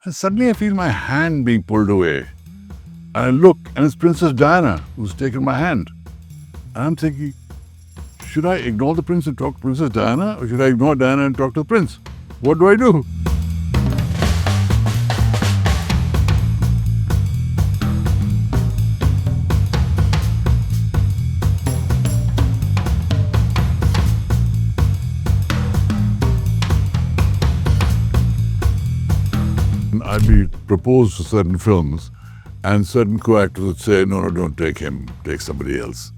And suddenly I feel my hand being pulled away. And I look, and it's Princess Diana who's taken my hand. And I'm thinking, should I ignore the prince and talk to Princess Diana, or should I ignore Diana and talk to the prince? What do I do? I'd be proposed to certain films, and certain co-actors would say, no, don't take him, take somebody else,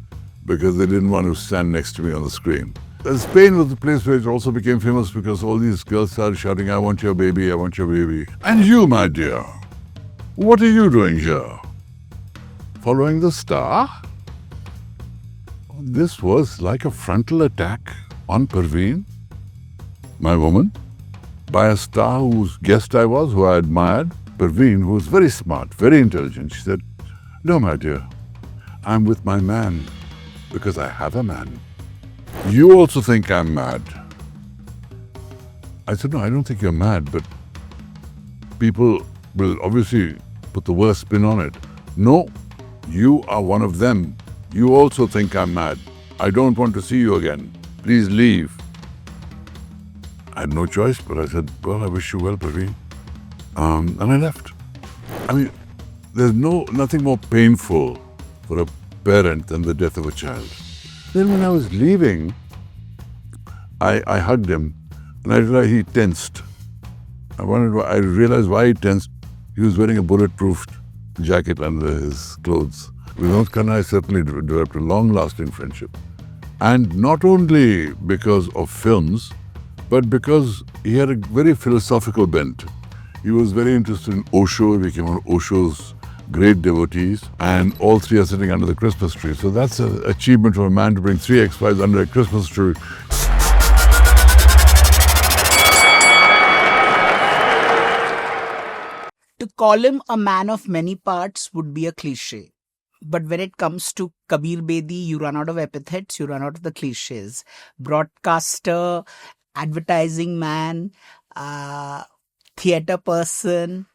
because they didn't want to stand next to me on the screen. And Spain was the place where it also became famous because all these girls started shouting, I want your baby, I want your baby. And you, my dear, what are you doing here? Following the star? This was like a frontal attack on Parveen, my woman, by a star whose guest I was, who I admired. Parveen, who was very smart, very intelligent, she said, no, my dear, I'm with my man because I have a man. You also think I'm mad. I said, no, I don't think you're mad, but people will obviously put the worst spin on it. No, you are one of them. You also think I'm mad. I don't want to see you again. Please leave. I had no choice, but I said, well, I wish you well, Parveen. And I left. I mean, there's nothing more painful for a parent than the death of a child. Then when I was leaving, I hugged him, and I realized he tensed. I realized why he tensed. He was wearing a bulletproof jacket under his clothes. With Khanna, I certainly developed a long-lasting friendship. And not only because of films, but because he had a very philosophical bent. He was very interested in Osho. He became one of Osho's great devotees. And all three are sitting under the Christmas tree. So that's an achievement for a man to bring three ex-wives under a Christmas tree. To call him a man of many parts would be a cliche. But when it comes to Kabir Bedi, you run out of epithets, you run out of the cliches. Broadcaster, advertising man, theatre person,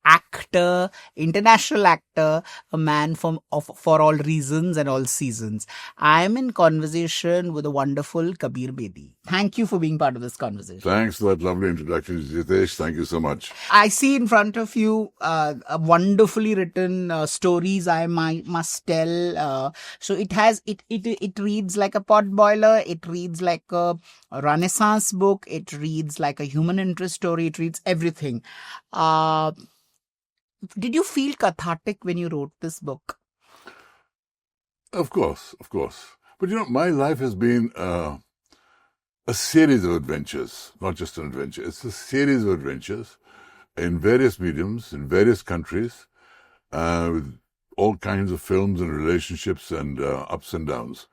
actor, international actor, a man for all reasons and all seasons. I am in conversation with the wonderful Kabir Bedi. Thank you for being part of this conversation. Thanks for that lovely introduction, Jitesh. Thank you so much. I see in front of you wonderfully written stories I must tell. So it reads like a potboiler. It reads like a Renaissance book. It reads like a human interest story. It reads everything. Did you feel cathartic when you wrote this book? Of course. But my life has been a series of adventures, not just an adventure. It's a series of adventures in various mediums, in various countries, with all kinds of films and relationships and ups and downs.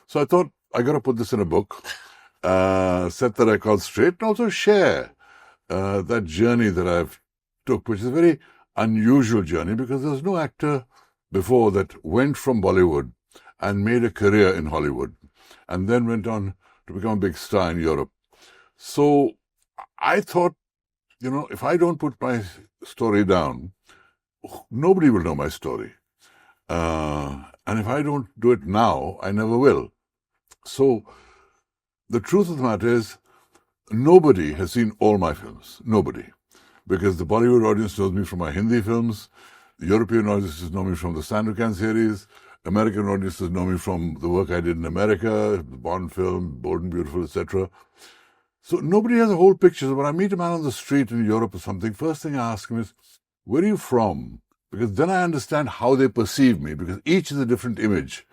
So I thought, I got to put this in a book, set the record straight, and also share that journey that I've took, which is a very unusual journey because there's no actor before that went from Bollywood and made a career in Hollywood and then went on to become a big star in Europe. So I thought, if I don't put my story down, nobody will know my story. And if I don't do it now, I never will. So the truth of the matter is, nobody has seen all my films. Nobody. Because the Bollywood audience knows me from my Hindi films, the European audiences know me from the Shatrughan series, American audiences know me from the work I did in America, the Bond film, Bold and Beautiful, etc. So nobody has a whole picture. So when I meet a man on the street in Europe or something, first thing I ask him is, where are you from? Because then I understand how they perceive me, because each is a different image.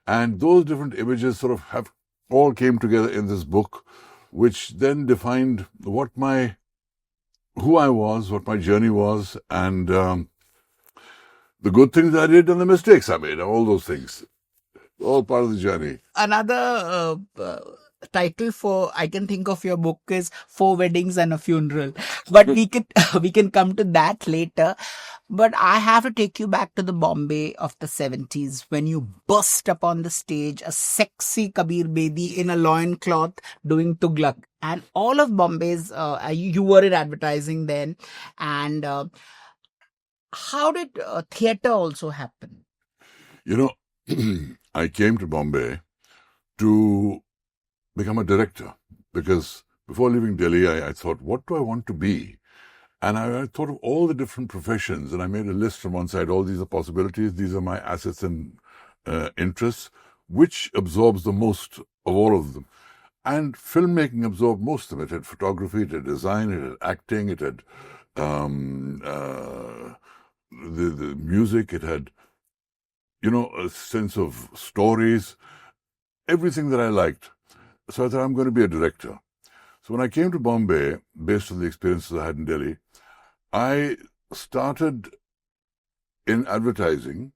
And those different images sort of have all came together in this book, which then defined who I was, what my journey was, and the good things I did and the mistakes I made, all those things, all part of the journey. Another title I can think of your book is 4 Weddings and a Funeral, but we can come to that later. But I have to take you back to the Bombay of the 70s when you burst up on the stage, a sexy Kabir Bedi in a loincloth doing Tughlaq. and all of Bombay's, you were in advertising then. And how did theatre also happen? You know, I came to Bombay to become a director because before leaving Delhi, I thought, what do I want to be? And I thought of all the different professions, and I made a list on one side. All these are possibilities. These are my assets and interests. Which absorbs the most of all of them? And filmmaking absorbed most of them. It had photography, it had design, it had acting, it had the music, it had, a sense of stories, everything that I liked. So I thought, I'm going to be a director. So when I came to Bombay, based on the experiences I had in Delhi, I started in advertising,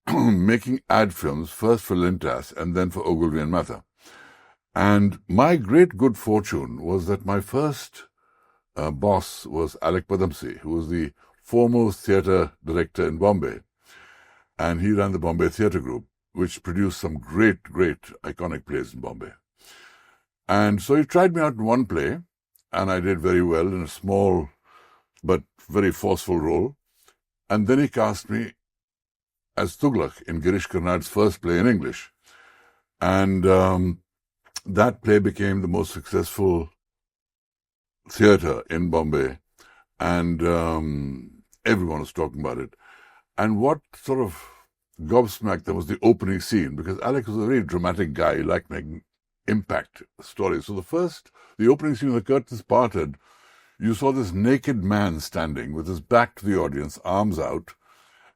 making ad films, first for Lintas and then for Ogilvy and Mather. And my great good fortune was that my first boss was Alec Padamsee, who was the foremost theatre director in Bombay. And he ran the Bombay Theatre Group, which produced some great, great iconic plays in Bombay. And so he tried me out in one play, and I did very well in a small but very forceful role. And then he cast me as Tughlaq in Girish Karnad's first play in English. And that play became the most successful theatre in Bombay, and everyone was talking about it. And what sort of gobsmacked them was the opening scene, because Alec was a very dramatic guy. He liked making impact stories. So the opening scene, when the curtains parted, you saw this naked man standing with his back to the audience, arms out,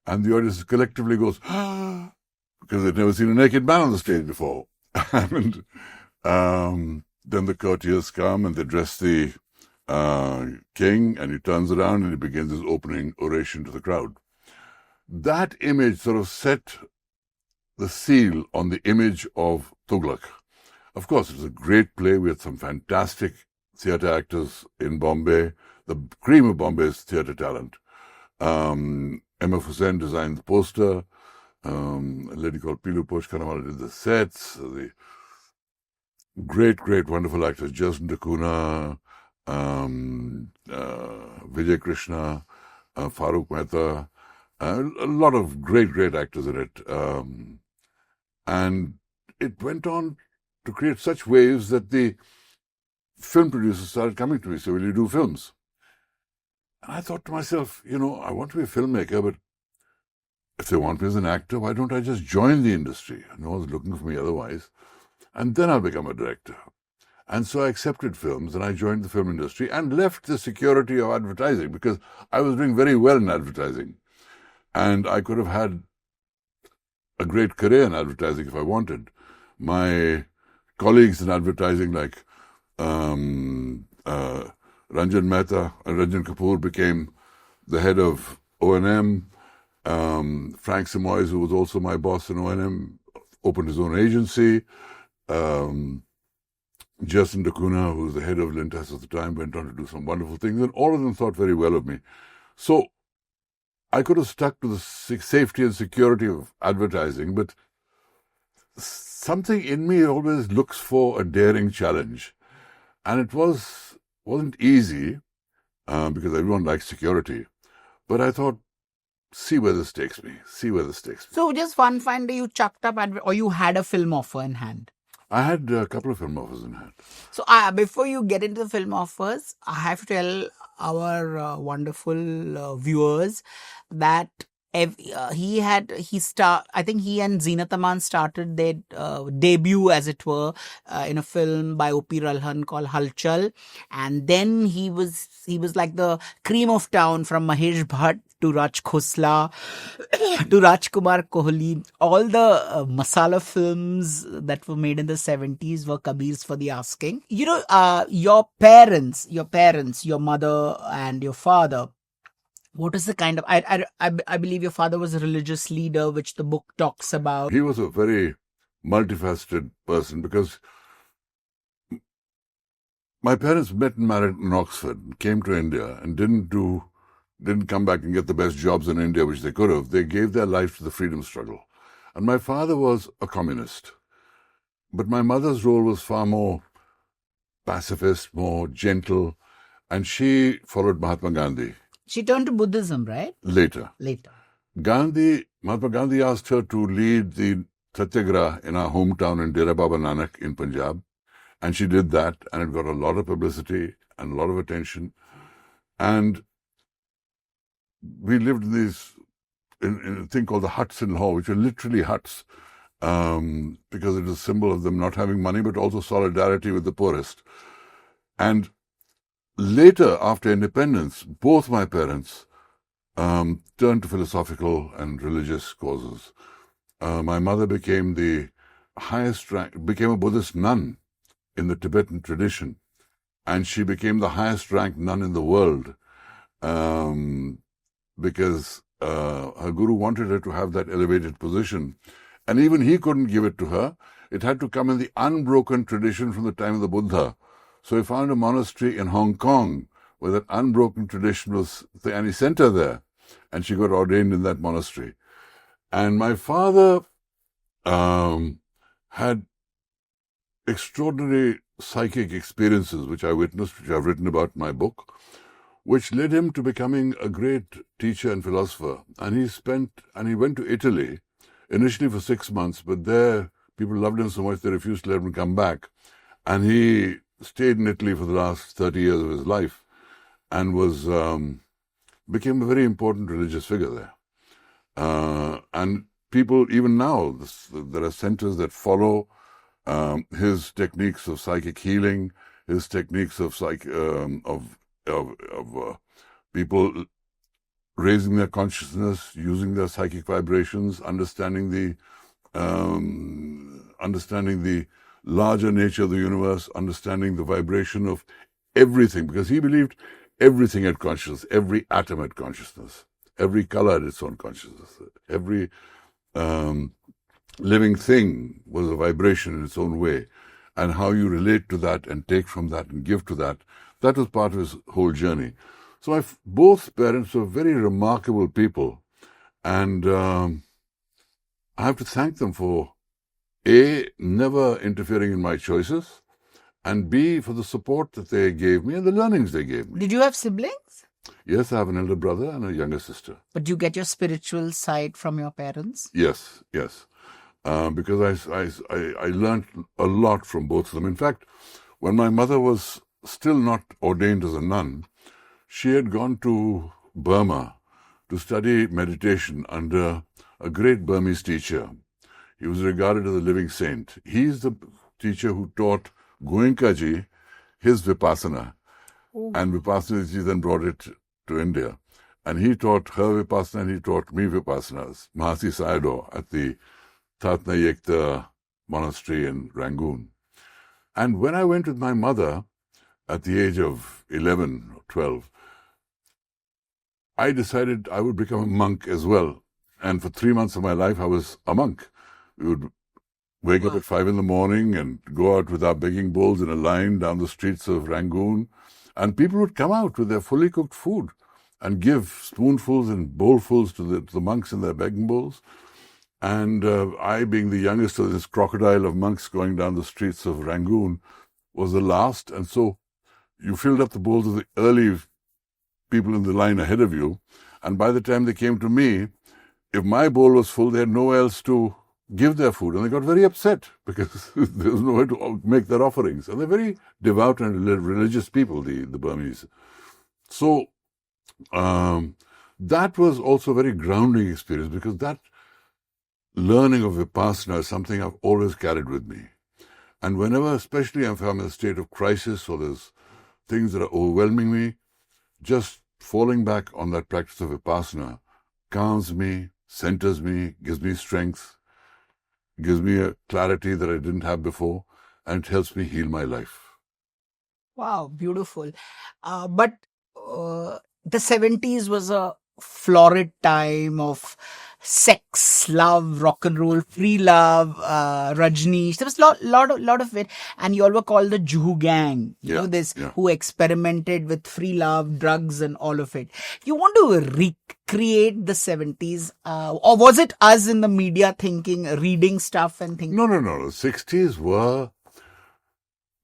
and the audience collectively goes, ah, because they'd never seen a naked man on the stage before. And then the courtiers come and they dress the king, and he turns around and he begins his opening oration to the crowd. That image sort of set the seal on the image of Tughlaq. Of course, it was a great play. We had some fantastic theatre actors in Bombay, the cream of Bombay's theatre talent. Emma Hussain designed the poster. A lady called Pilu Poshkanawala did the sets. The great, great, wonderful actors, Jason Dakuna, Vijay Krishna, Farooq Mehta, a lot of great, great actors in it. And it went on to create such waves that the film producers started coming to me, so will you do films? And I thought to myself, I want to be a filmmaker, but if they want me as an actor, why don't I just join the industry? No one's looking for me otherwise. And then I'll become a director. And so I accepted films and I joined the film industry and left the security of advertising because I was doing very well in advertising. And I could have had a great career in advertising if I wanted. My colleagues in advertising like Ranjan Mehta and Ranjan Kapoor became the head of O&M. Frank Simoes, who was also my boss in O&M, opened his own agency. Jason Dakuna, who was the head of Lintas at the time, went on to do some wonderful things, and all of them thought very well of me. So I could have stuck to the safety and security of advertising, but something in me always looks for a daring challenge. And it wasn't easy, because everyone likes security. But I thought, see where this takes me. So just one fine day you chucked up, or you had a film offer in hand? I had a couple of film offers in hand. So before you get into the film offers, I have to tell our wonderful viewers that I think he and Zeenat Aman started their debut, as it were, in a film by O.P. Ralhan called Halchal, and then he was like the cream of town, from Mahesh Bhatt to Raj Khosla to Rajkumar Kohli. All the masala films that were made in the 70s were Kabir's for the asking. Your parents, your mother and your father, what is the kind of... I believe your father was a religious leader, which the book talks about. He was a very multifaceted person because my parents met and married in Oxford, came to India and didn't come back and get the best jobs in India, which they could have. They gave their life to the freedom struggle. And my father was a communist. But my mother's role was far more pacifist, more gentle. And she followed Mahatma Gandhi She turned to Buddhism, right? later. Later. Mahatma Gandhi asked her to lead the Satyagraha in our hometown in Dera Baba Nanak in Punjab. And she did that, and it got a lot of publicity and a lot of attention. And we lived in in a thing called the huts in Lahore, which were literally huts, because it was a symbol of them not having money, but also solidarity with the poorest. And later, after independence, both my parents turned to philosophical and religious causes. My mother became became a Buddhist nun in the Tibetan tradition, and she became the highest ranked nun in the world, because her guru wanted her to have that elevated position. And even he couldn't give it to her. It had to come in the unbroken tradition from the time of the Buddha. So he found a monastery in Hong Kong where that unbroken tradition was, and he sent her there, and she got ordained in that monastery. And my father had extraordinary psychic experiences, which I witnessed, which I've written about in my book, which led him to becoming a great teacher and philosopher. And he went to Italy, initially for 6 months, but there people loved him so much they refused to let him come back. And he stayed in Italy for the last 30 years of his life, and became a very important religious figure there. And people, even now, there are centers that follow his techniques of psychic healing, his techniques of people raising their consciousness, using their psychic vibrations, understanding the larger nature of the universe, understanding the vibration of everything, because he believed everything had consciousness, every atom had consciousness, every color had its own consciousness, every living thing was a vibration in its own way, and how you relate to that and take from that and give to that, that was part of his whole journey. So both parents were very remarkable people, and I have to thank them for A, never interfering in my choices, and B, for the support that they gave me and the learnings they gave me. Did you have siblings? Yes, I have an elder brother and a younger sister. But do you get your spiritual side from your parents? Yes. Because I learned a lot from both of them. In fact, when my mother was still not ordained as a nun, she had gone to Burma to study meditation under a great Burmese teacher. He was regarded as a living saint. He's the teacher who taught Goenka-ji his Vipassana. Ooh. And Vipassana-ji then brought it to India. And he taught her Vipassana and he taught me Vipassanas, Mahasi Sayadaw, at the Tatna Yekta monastery in Rangoon. And when I went with my mother at the age of 11 or 12, I decided I would become a monk as well. And for 3 months of my life, I was a monk. We would wake up at 5 in the morning and go out with our begging bowls in a line down the streets of Rangoon. And people would come out with their fully cooked food and give spoonfuls and bowlfuls to the monks in their begging bowls. And I, being the youngest of this crocodile of monks going down the streets of Rangoon, was the last. And so you filled up the bowls of the early people in the line ahead of you. And by the time they came to me, if my bowl was full, they had nowhere else to give their food. And they got very upset because there was nowhere to make their offerings. And they're very devout and religious people, the Burmese. So that was also a very grounding experience, because that learning of Vipassana is something I've always carried with me. And whenever, especially if I'm in a state of crisis or there's things that are overwhelming me, just falling back on that practice of Vipassana calms me, centers me, gives me strength, gives me a clarity that I didn't have before, and it helps me heal my life. Wow, beautiful. But the 70s was a florid time of sex, love, rock and roll, free love, Rajneesh. There was lot of it, and you all were called the Juhu gang. You know this, who experimented with free love, drugs, and all of it. You want to recreate the 70s, or was it us in the media reading stuff and thinking? No. The 60s were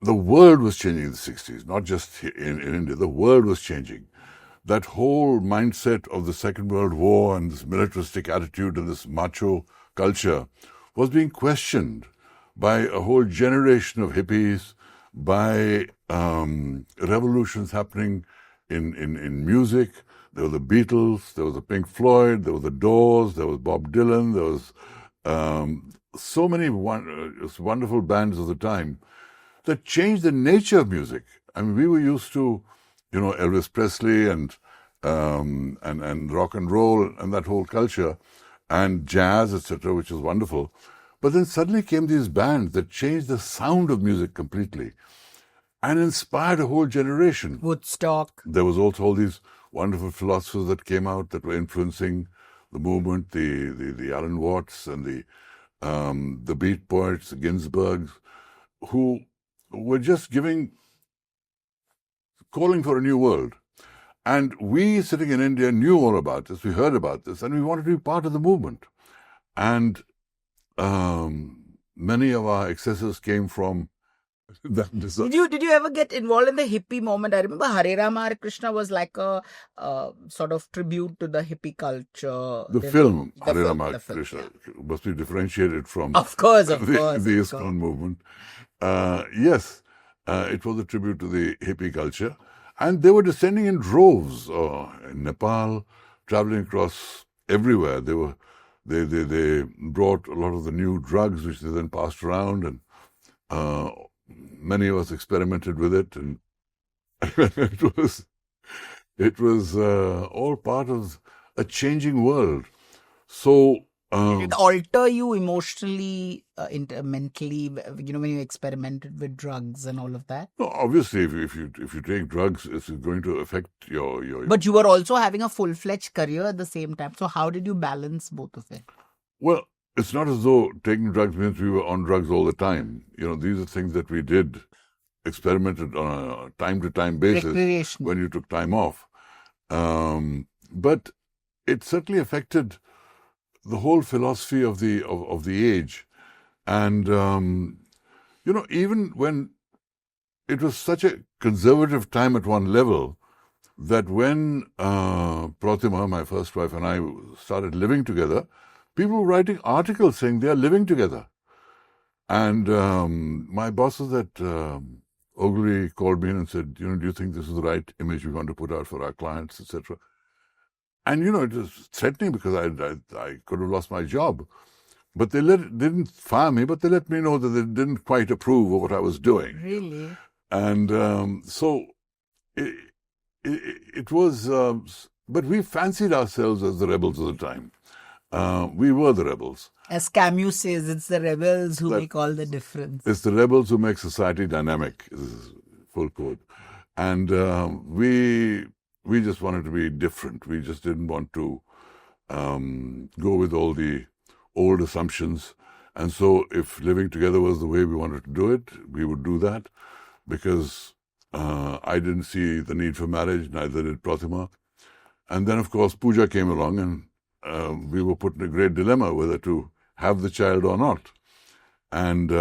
the world was changing in the 60s, not just in India. The world was changing. That whole mindset of the Second World War and this militaristic attitude and this macho culture was being questioned by a whole generation of hippies, by revolutions happening in music. There were the Beatles, there was the Pink Floyd, there was the Doors, there was Bob Dylan, there was so many wonderful bands of the time that changed the nature of music. I mean, we were used to, Elvis Presley and rock and roll and that whole culture and jazz, etc., which was wonderful. But then suddenly came these bands that changed the sound of music completely and inspired a whole generation. Woodstock. There was also all these wonderful philosophers that came out that were influencing the movement, the Alan Watts and the Beat Poets, the Ginsbergs, who were just calling for a new world. And we, sitting in India, knew all about this. We heard about this, and we wanted to be part of the movement. And many of our excesses came from that desire. Did you ever get involved in the hippie moment? I remember Hare Rama Hare Krishna was like a sort of tribute to the hippie culture. The film Hare Rama Hare Krishna must be differentiated from of course, the ISKCON movement. Yes, it was a tribute to the hippie culture. And they were descending in droves in Nepal, traveling across everywhere. They brought a lot of the new drugs, which they then passed around, and many of us experimented with it, and it was all part of a changing world. So did it alter you emotionally, mentally, when you experimented with drugs and all of that? No, obviously, if you take drugs, it's going to affect your. But you were also having a full-fledged career at the same time. So how did you balance both of it? Well, it's not as though taking drugs means we were on drugs all the time. These are things that we did, experimented on a time-to-time basis when you took time off. But it certainly affected the whole philosophy of the age. And, even when it was such a conservative time at one level, that when Protima, my first wife, and I started living together, people were writing articles saying they are living together. And my bosses at Ogilvy called me in and said, do you think this is the right image we want to put out for our clients, etc.? And, it was threatening because I could have lost my job. But they didn't fire me, but they let me know that they didn't quite approve of what I was doing. Really? And so it was, but we fancied ourselves as the rebels of the time. We were the rebels. As Camus says, it's the rebels who make all the difference. It's the rebels who make society dynamic, is full quote. And we just wanted to be different. We just didn't want to go with all the old assumptions. And so if living together was the way we wanted to do it, we would do that, because I didn't see the need for marriage, neither did Protima. And then, of course, Pooja came along, and we were put in a great dilemma whether to have the child or not. And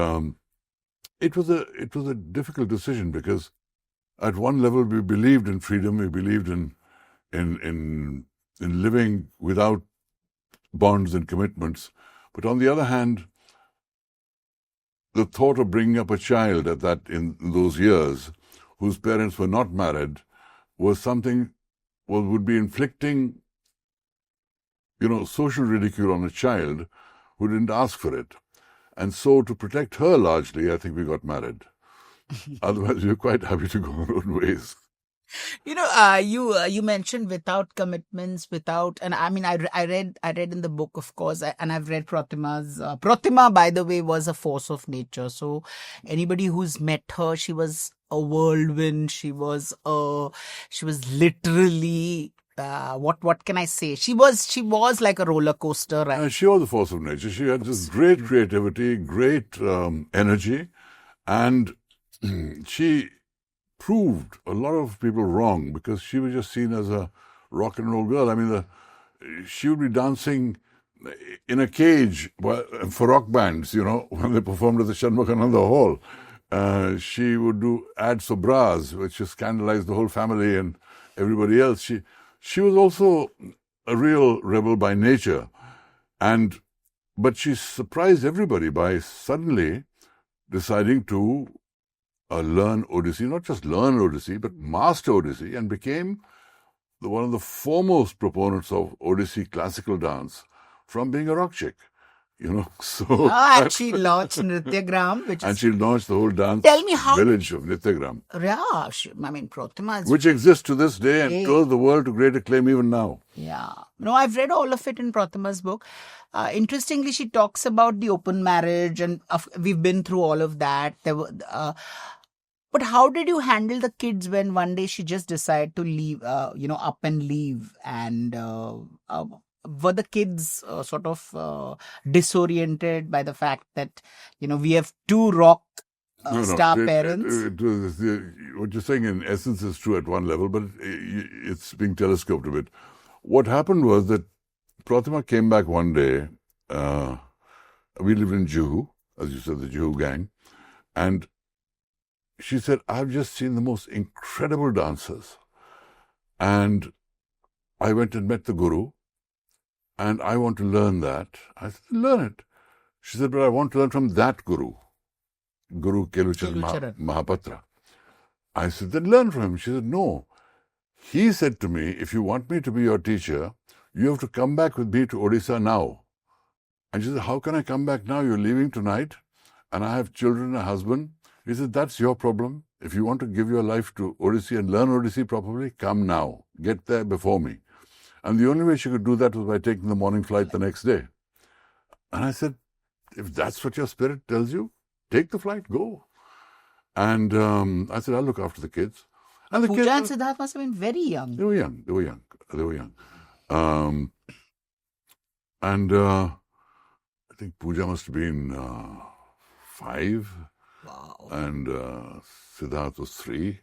it was a difficult decision, because at one level we believed in freedom, we believed in living without bonds and commitments. But on the other hand, the thought of bringing up a child in those years whose parents were not married was something would be inflicting social ridicule on a child who didn't ask for it. And so to protect her largely, I think we got married. Otherwise, we were quite happy to go our own ways. You mentioned without commitments, and I mean, I read in the book, of course, and I've read Protima's. Protima, by the way, was a force of nature. So anybody who's met her, she was a whirlwind. She was literally. What can I say? She was like a roller coaster. Right? She was a force of nature. She had this great creativity, great energy, and she proved a lot of people wrong, because she was just seen as a rock and roll girl. I mean, she would be dancing in a cage for rock bands, when they performed at the Shanmugananda Hall. she would do ads for bras, which scandalized the whole family and everybody else. She was also a real rebel by nature, but she surprised everybody by suddenly deciding to learn Odissi, not just learn Odissi, but master Odissi, and became one of the foremost proponents of Odissi classical dance from being a rock chick. So and she launched Nrityagram, which and is, she launched the whole dance Tell me how village of Nrityagram, yeah, Protima is, which exists to this day and tours the world to great acclaim even now. yeah. No, I've read all of it in Protima's book. Interestingly, she talks about the open marriage, and we've been through all of that. But how did you handle the kids when one day she just decided to leave, up and leave? And were the kids sort of disoriented by the fact that, we have two rock star parents? What you're saying in essence is true at one level, but it's being telescoped a bit. What happened was that Protima came back one day. We lived in Juhu, as you said, the Juhu gang, and she said, I've just seen the most incredible dancers. And I went and met the guru, and I want to learn that. I said, learn it. She said, but I want to learn from that guru, Guru Kelucharan Mahapatra. I said, then learn from him. She said, no. He said to me, if you want me to be your teacher, you have to come back with me to Odisha now. And she said, how can I come back now? You're leaving tonight, and I have children, a husband. He said, that's your problem. If you want to give your life to Odissi and learn Odissi properly, come now. Get there before me. And the only way she could do that was by taking the morning flight the next day. And I said, if that's what your spirit tells you, take the flight, go. And I said, I'll look after the kids. And the Pooja and Siddharth must have been very young. They were young. I think Pooja must have been 5. Wow. And Siddharth was 3.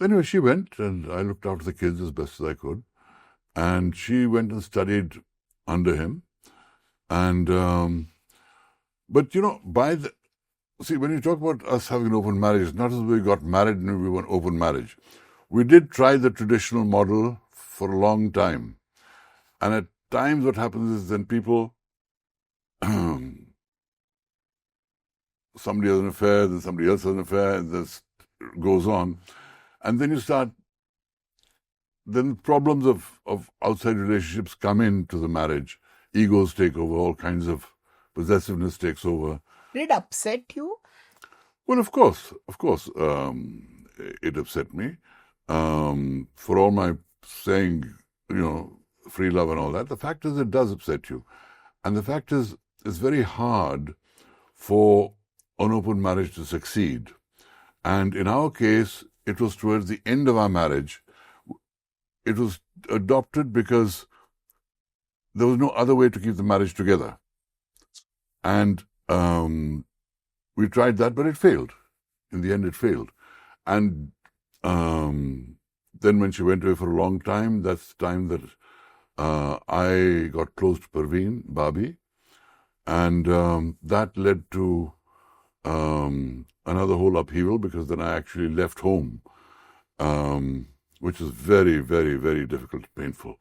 Anyway, she went, and I looked after the kids as best as I could. And she went and studied under him. And but when you talk about us having an open marriage, it's not as we got married and we were an open marriage. We did try the traditional model for a long time. And at times what happens is then people, somebody has an affair, then somebody else has an affair, and this goes on. And then then problems of outside relationships come into the marriage. Egos take over, all kinds of possessiveness takes over. Did it upset you? Well, of course, it upset me. For all my saying, free love and all that, the fact is it does upset you. And the fact is, it's very hard for an open marriage to succeed. And in our case, it was towards the end of our marriage. It was adopted because there was no other way to keep the marriage together. And we tried that, but it failed. In the end, it failed. And then when she went away for a long time, that's the time that I got close to Parveen Babi. And that led to another whole upheaval, because then I actually left home, which was very, very, very difficult, painful.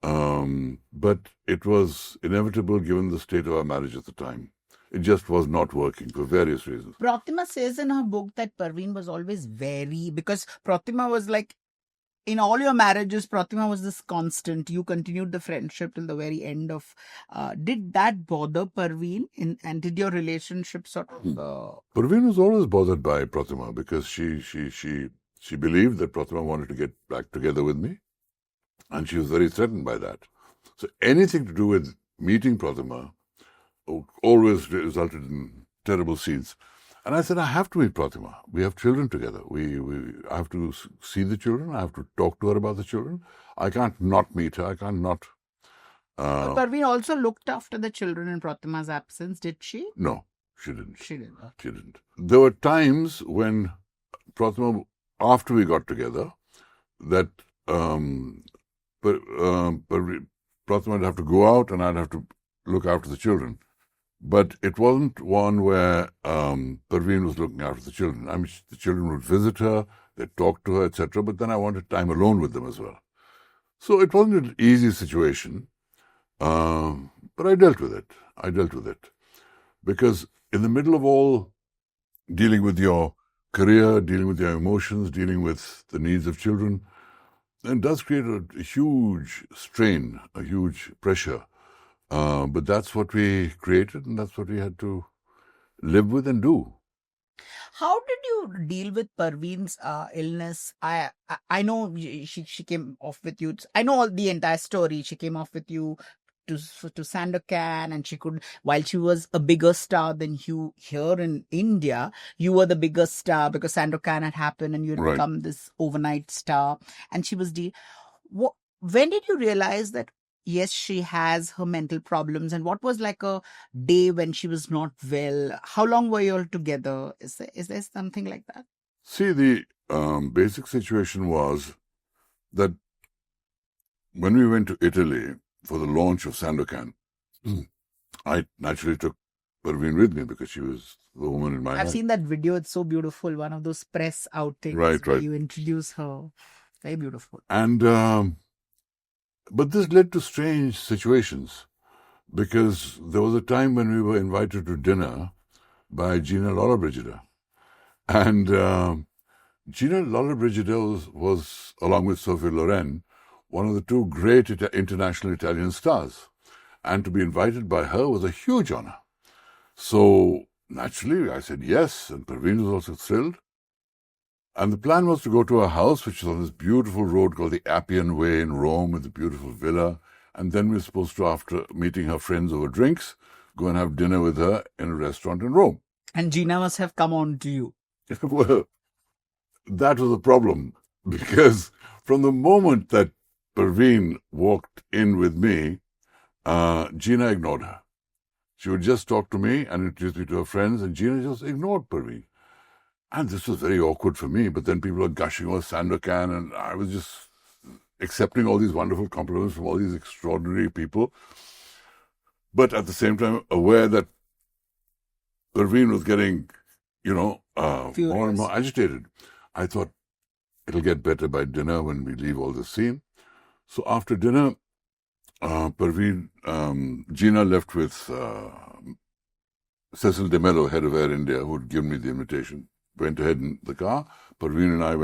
But it was inevitable given the state of our marriage at the time. It just was not working for various reasons. Protima says in her book that Parveen was always because Protima was like, in all your marriages, Protima was this constant. You continued the friendship till the very end of. Did that bother Parveen? And did your relationship sort of? Parveen was always bothered by Protima because she believed that Protima wanted to get back together with me, and she was very threatened by that. So anything to do with meeting Protima always resulted in terrible scenes. And I said, I have to meet Protima. We have children together. I have to see the children. I have to talk to her about the children. I can't not meet her. I can't not. But Parveen also looked after the children in Protima's absence, did she? No, she didn't. She didn't. Okay. She didn't. There were times when Protima, after we got together, that Protima would have to go out and I'd have to look after the children. But it wasn't one where Parveen was looking after the children. I mean, the children would visit her, they'd talk to her, etc. But then I wanted time alone with them as well. So it wasn't an easy situation, but I dealt with it. I dealt with it. Because in the middle of all dealing with your career, dealing with your emotions, dealing with the needs of children, it does create a huge strain, a huge pressure. But that's what we created, and that's what we had to live with and do. How did you deal with Parveen's illness? I know she came off with you. I know the entire story. She came off with you to Sandokan, and she could, while she was a bigger star than you here in India, you were the biggest star because Sandokan had happened and you had Right. become this overnight star. And she was when did you realize that yes, she has her mental problems, and what was like a day when she was not well? How long were you all together? Is there something like that? See, the basic situation was that when we went to Italy for the launch of Sandokan, I naturally took Parveen with me because she was the woman in my I've heart. seen that video. It's so beautiful. One of those press outings Right, where right. you introduce her. Very beautiful. And but this led to strange situations because there was a time when we were invited to dinner by Gina Lollabrigida. And Gina Lollabrigida was, along with Sophie Loren, one of the two great international Italian stars. And to be invited by her was a huge honor. So naturally, I said yes, and Parveen was also thrilled. And the plan was to go to her house, which is on this beautiful road called the Appian Way in Rome, with a beautiful villa. And then we were supposed to, after meeting her friends over drinks, go and have dinner with her in a restaurant in Rome. And Gina must have come on to you. Well, that was a problem, because from the moment that Parveen walked in with me, Gina ignored her. She would just talk to me and introduce me to her friends, and Gina just ignored Parveen. And this was very awkward for me, but then people were gushing over Sandokan, and I was just accepting all these wonderful compliments from all these extraordinary people, but at the same time aware that Parveen was getting, more and more agitated. I thought it'll get better by dinner when we leave all this scene. So after dinner, Parveen, Gina left with Cecil De Mello, head of Air India, who had given me the invitation. Went ahead in the car. Parveen and I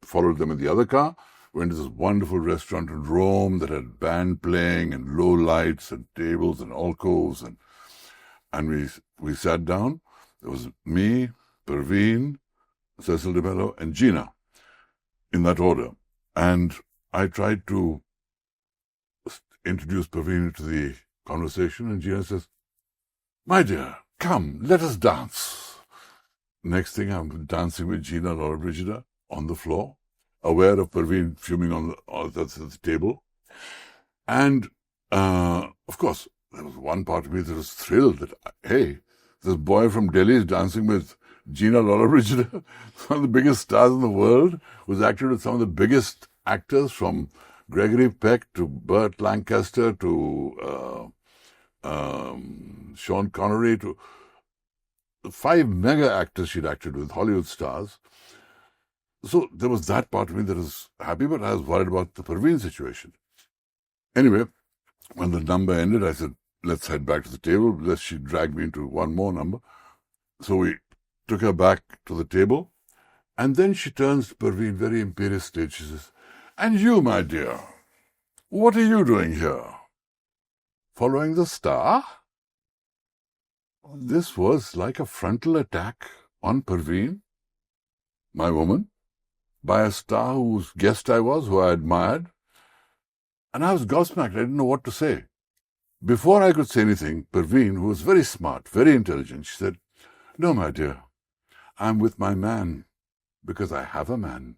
followed them in the other car, went to this wonderful restaurant in Rome that had band playing and low lights and tables and alcoves, and we sat down. There was me, Parveen, Cecil De Mello, and Gina, in that order. And I tried to introduce Parveen into the conversation, and Gina says, "My dear, come, let us dance." Next thing, I'm dancing with Gina Lollabrigida on the floor, aware of Parveen fuming on the table. And, of course, there was one part of me that was thrilled that, hey, this boy from Delhi is dancing with Gina Lollabrigida, one of the biggest stars in the world, who's acted with some of the biggest actors, from Gregory Peck to Burt Lancaster to Sean Connery to 5 mega actors she'd acted with, Hollywood stars. So there was that part of me that was happy, but I was worried about the Parveen situation. Anyway, when the number ended, I said, let's head back to the table, lest she drag me into one more number. So we took her back to the table, and then she turns to Parveen very imperiously. She says, "And you, my dear, what are you doing here? Following the star?" This was like a frontal attack on Parveen, my woman, by a star whose guest I was, who I admired. And I was gobsmacked. I didn't know what to say. Before I could say anything, Parveen, who was very smart, very intelligent, she said, "No, my dear, I'm with my man because I have a man."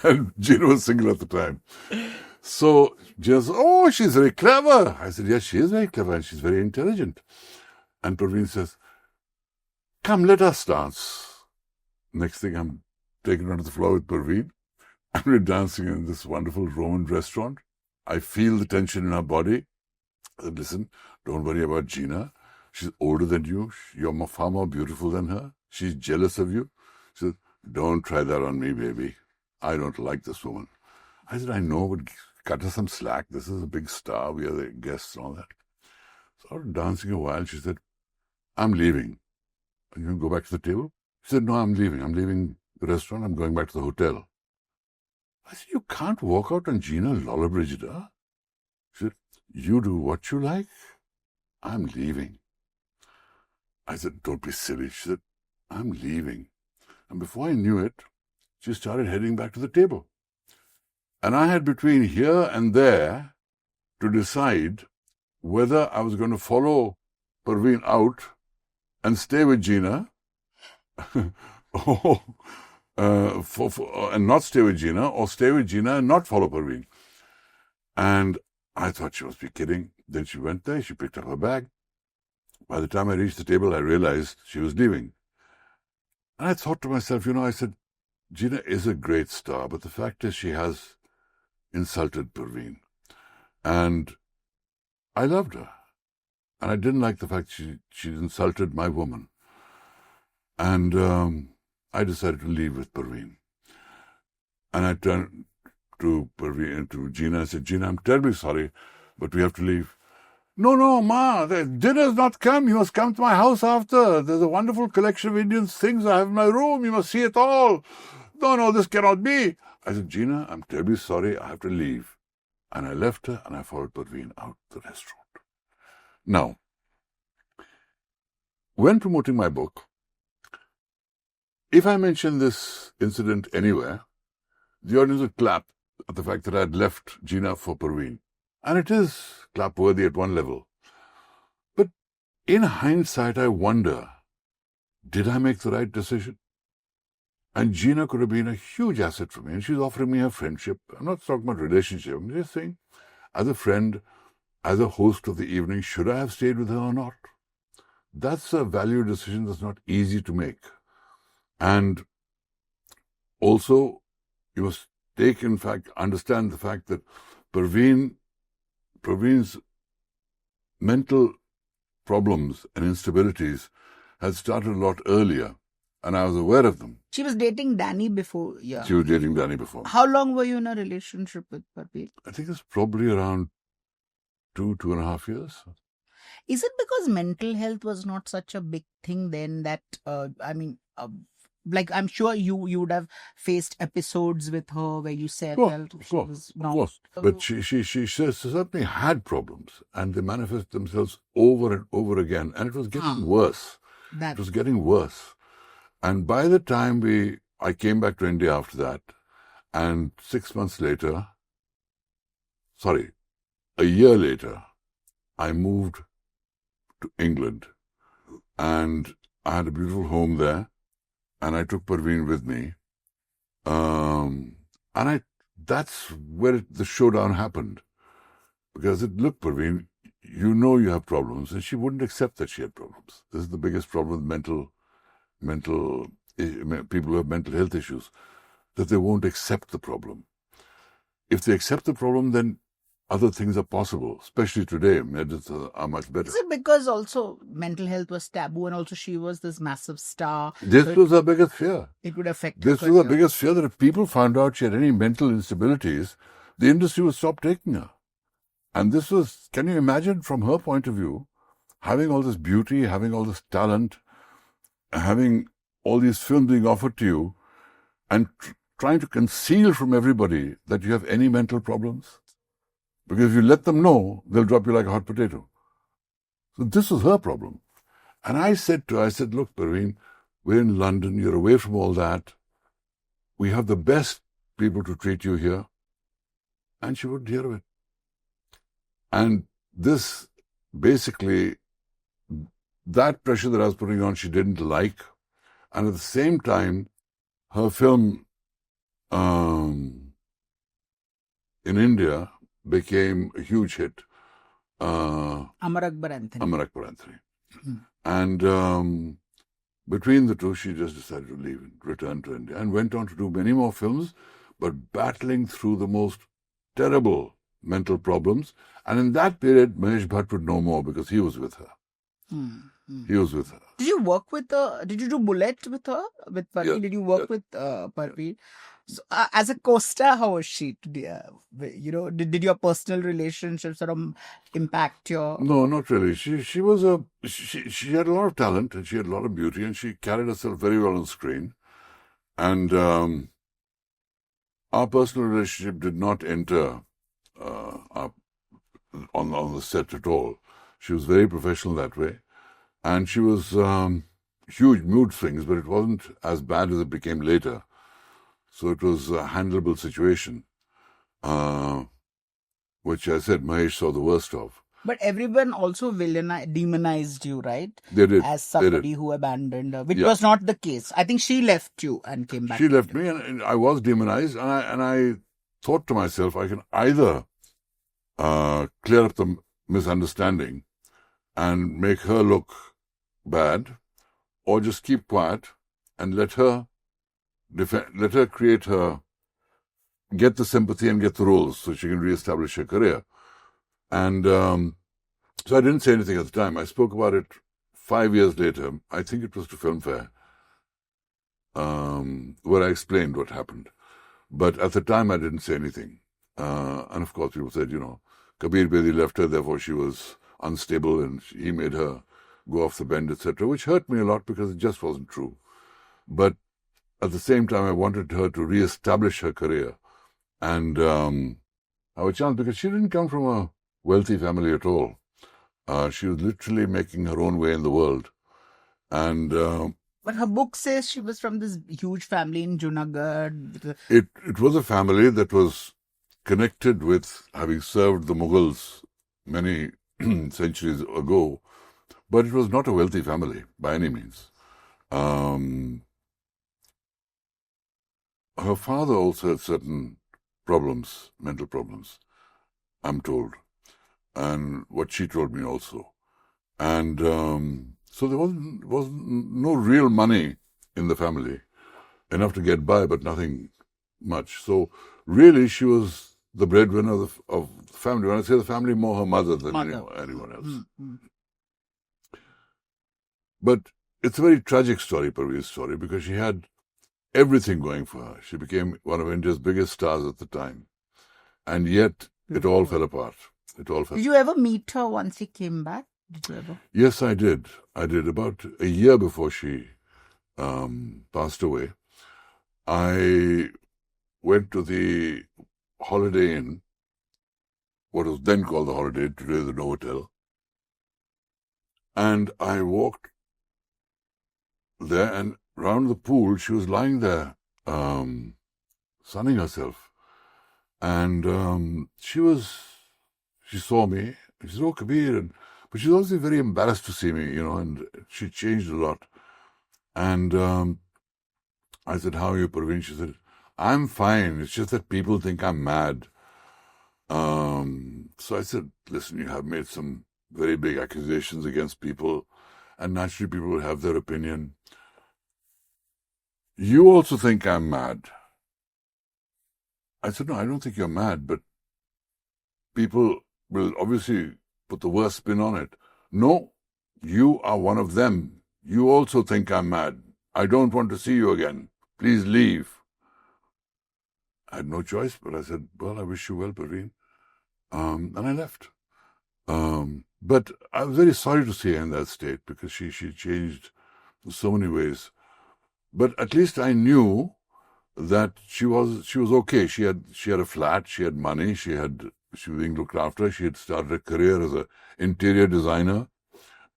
And Gina was single at the time. So Gina said, "Oh, she's very clever." I said, "Yes, she is very clever and she's very intelligent." And Parveen says, "Come, let us dance." Next thing, I'm taken onto the floor with Parveen, and we're dancing in this wonderful Roman restaurant. I feel the tension in her body. I said, listen, don't worry about Gina. She's older than you. You're far more beautiful than her. She's jealous of you. She said, don't try that on me, baby. I don't like this woman. I said, I know, but cut her some slack. This is a big star. We are the guests and all that. So after dancing a while, she said, I'm leaving. Are you going to go back to the table? She said, no, I'm leaving. I'm leaving the restaurant. I'm going back to the hotel. I said, you can't walk out on Gina Lollabrigida. She said, you do what you like. I'm leaving. I said, don't be silly. She said, I'm leaving. And before I knew it, she started heading back to the table. And I had between here and there to decide whether I was going to follow Parveen out and stay with Gina, or, and not stay with Gina, or stay with Gina and not follow Parveen. And I thought she must be kidding. Then she went there, she picked up her bag. By the time I reached the table, I realized she was leaving. And I thought to myself, I said, Gina is a great star, but the fact is she has insulted Parveen. And I loved her. And I didn't like the fact she insulted my woman. And I decided to leave with Parveen. And I turned to Parveen, to Gina, and said, Gina, I'm terribly sorry, but we have to leave. No, Ma, the dinner's not come. You must come to my house after. There's a wonderful collection of Indian things I have in my room. You must see it all. No, this cannot be. I said, Gina, I'm terribly sorry. I have to leave. And I left her and I followed Parveen out the restaurant. Now, when promoting my book, if I mention this incident anywhere, the audience would clap at the fact that I had left Gina for Parveen. And it is clap-worthy at one level. But in hindsight, I wonder, did I make the right decision? And Gina could have been a huge asset for me. And she's offering me her friendship. I'm not talking about relationship. I'm just saying, as a friend, as a host of the evening, should I have stayed with her or not? That's a value decision that's not easy to make. And also, you must understand the fact that Parveen's mental problems and instabilities had started a lot earlier, and I was aware of them. She was dating Danny before, yeah. She was dating Danny before. How long were you in a relationship with Parveen? I think it's probably around 2.5 years. Is it because mental health was not such a big thing then that, like I'm sure you would have faced episodes with her where you said, Of course. But she certainly had problems, and they manifest themselves over and over again, and it was getting worse. It was getting worse. And by the time I came back to India after that, and 6 months later, a year later, I moved to England, and I had a beautiful home there. And I took Parveen with me. That's where the showdown happened. Because look, Parveen, you have problems. And she wouldn't accept that she had problems. This is the biggest problem with people who have mental health issues, that they won't accept the problem. If they accept the problem, then other things are possible, especially today. Medicines are much better. Is it because also mental health was taboo and also she was this massive star? This was her biggest fear. It would affect This was her biggest fear, that if people found out she had any mental instabilities, the industry would stop taking her. And this was, can you imagine from her point of view, having all this beauty, having all this talent, having all these films being offered to you, and trying to conceal from everybody that you have any mental problems? Because if you let them know, they'll drop you like a hot potato. So this was her problem. And I said to her, look, Parveen, we're in London, you're away from all that. We have the best people to treat you here. And she wouldn't hear of it. And this, basically, that pressure that I was putting on, she didn't like. And at the same time, her film in India became a huge hit. Amar Akbar Anthony. And between the two, she just decided to leave and return to India, and went on to do many more films, but battling through the most terrible mental problems. And in that period, Mahesh Bhatt would know more because he was with her. He was with her. Did you work with did you do Bullet with her? With Parveen? Yeah, Did you work with Parveen? So, as a co-star, how was she? Did your personal relationship sort of impact your... No, not really. She had a lot of talent and she had a lot of beauty and she carried herself very well on screen. And our personal relationship did not enter on the set at all. She was very professional that way. And she was huge mood swings, but it wasn't as bad as it became later. So it was a handleable situation, which I said Mahesh saw the worst of. But everyone also demonized you, right? They did. As somebody who abandoned her, which Yeah. was not the case. I think she left you and came back. She left me, and I was demonized, and I thought to myself, I can either clear up the misunderstanding and make her look bad, or just keep quiet and let her get the sympathy and get the roles so she can reestablish her career. And so I didn't say anything at the time. I spoke about it 5 years later. I think it was to Filmfare, where I explained what happened. But at the time, I didn't say anything. And of course, people said, Kabir Bedi left her, therefore she was unstable and he made her go off the bend, etc., which hurt me a lot because it just wasn't true. But at the same time, I wanted her to reestablish her career and have a chance because she didn't come from a wealthy family at all. She was literally making her own way in the world. And but her book says she was from this huge family in Junagadh. It was a family that was connected with having served the Mughals many centuries ago, but it was not a wealthy family by any means. Her father also had certain problems, mental problems, I'm told, and what she told me also. And so there was no real money in the family, enough to get by, but nothing much. So really, she was the breadwinner of the family. When I say the family, more her mother than anyone else. Mm-hmm. But it's a very tragic story, Parveen's story, because she had everything going for her. She became one of India's biggest stars at the time. And yet, it all fell apart. Did you ever meet her once she came back? Did you ever? Yes, I did. I did. About a year before she passed away, I went to the Holiday Inn, what was then called the Holiday Inn, today the Novotel, and I walked there, and round the pool, she was lying there, sunning herself, and she saw me, and she said, "Oh, Kabir," but she was also very embarrassed to see me, and she changed a lot. And I said, "How are you, Parveen?" She said, "I'm fine. It's just that people think I'm mad." So I said, "Listen, you have made some very big accusations against people, and naturally people will have their opinion. You also think I'm mad." I said, "No, I don't think you're mad, but people will obviously put the worst spin on it. No, you are one of them. You also think I'm mad. I don't want to see you again. Please leave." I had no choice, but I said, "Well, I wish you well, Parveen." And I left. But I was very sorry to see her in that state because she changed in so many ways. But at least I knew that she was okay. She had a flat, she had money, she was being looked after. She had started a career as an interior designer,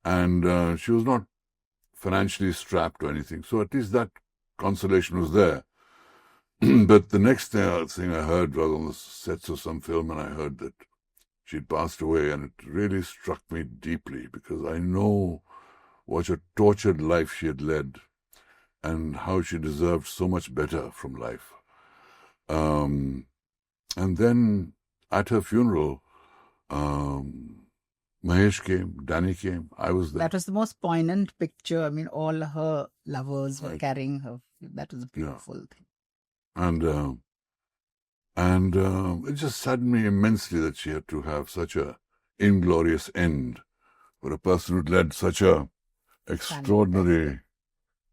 and she was not financially strapped or anything. So at least that consolation was there. But the next thing I heard was on the sets of some film, and I heard that she'd passed away, and it really struck me deeply because I know what a tortured life she had led and how she deserved so much better from life. And then at her funeral, Mahesh came, Danny came, I was there. That was the most poignant picture. I mean, all her lovers were carrying her. That was a beautiful thing. And And it just saddened me immensely that she had to have such a inglorious end for a person who'd led such a extraordinary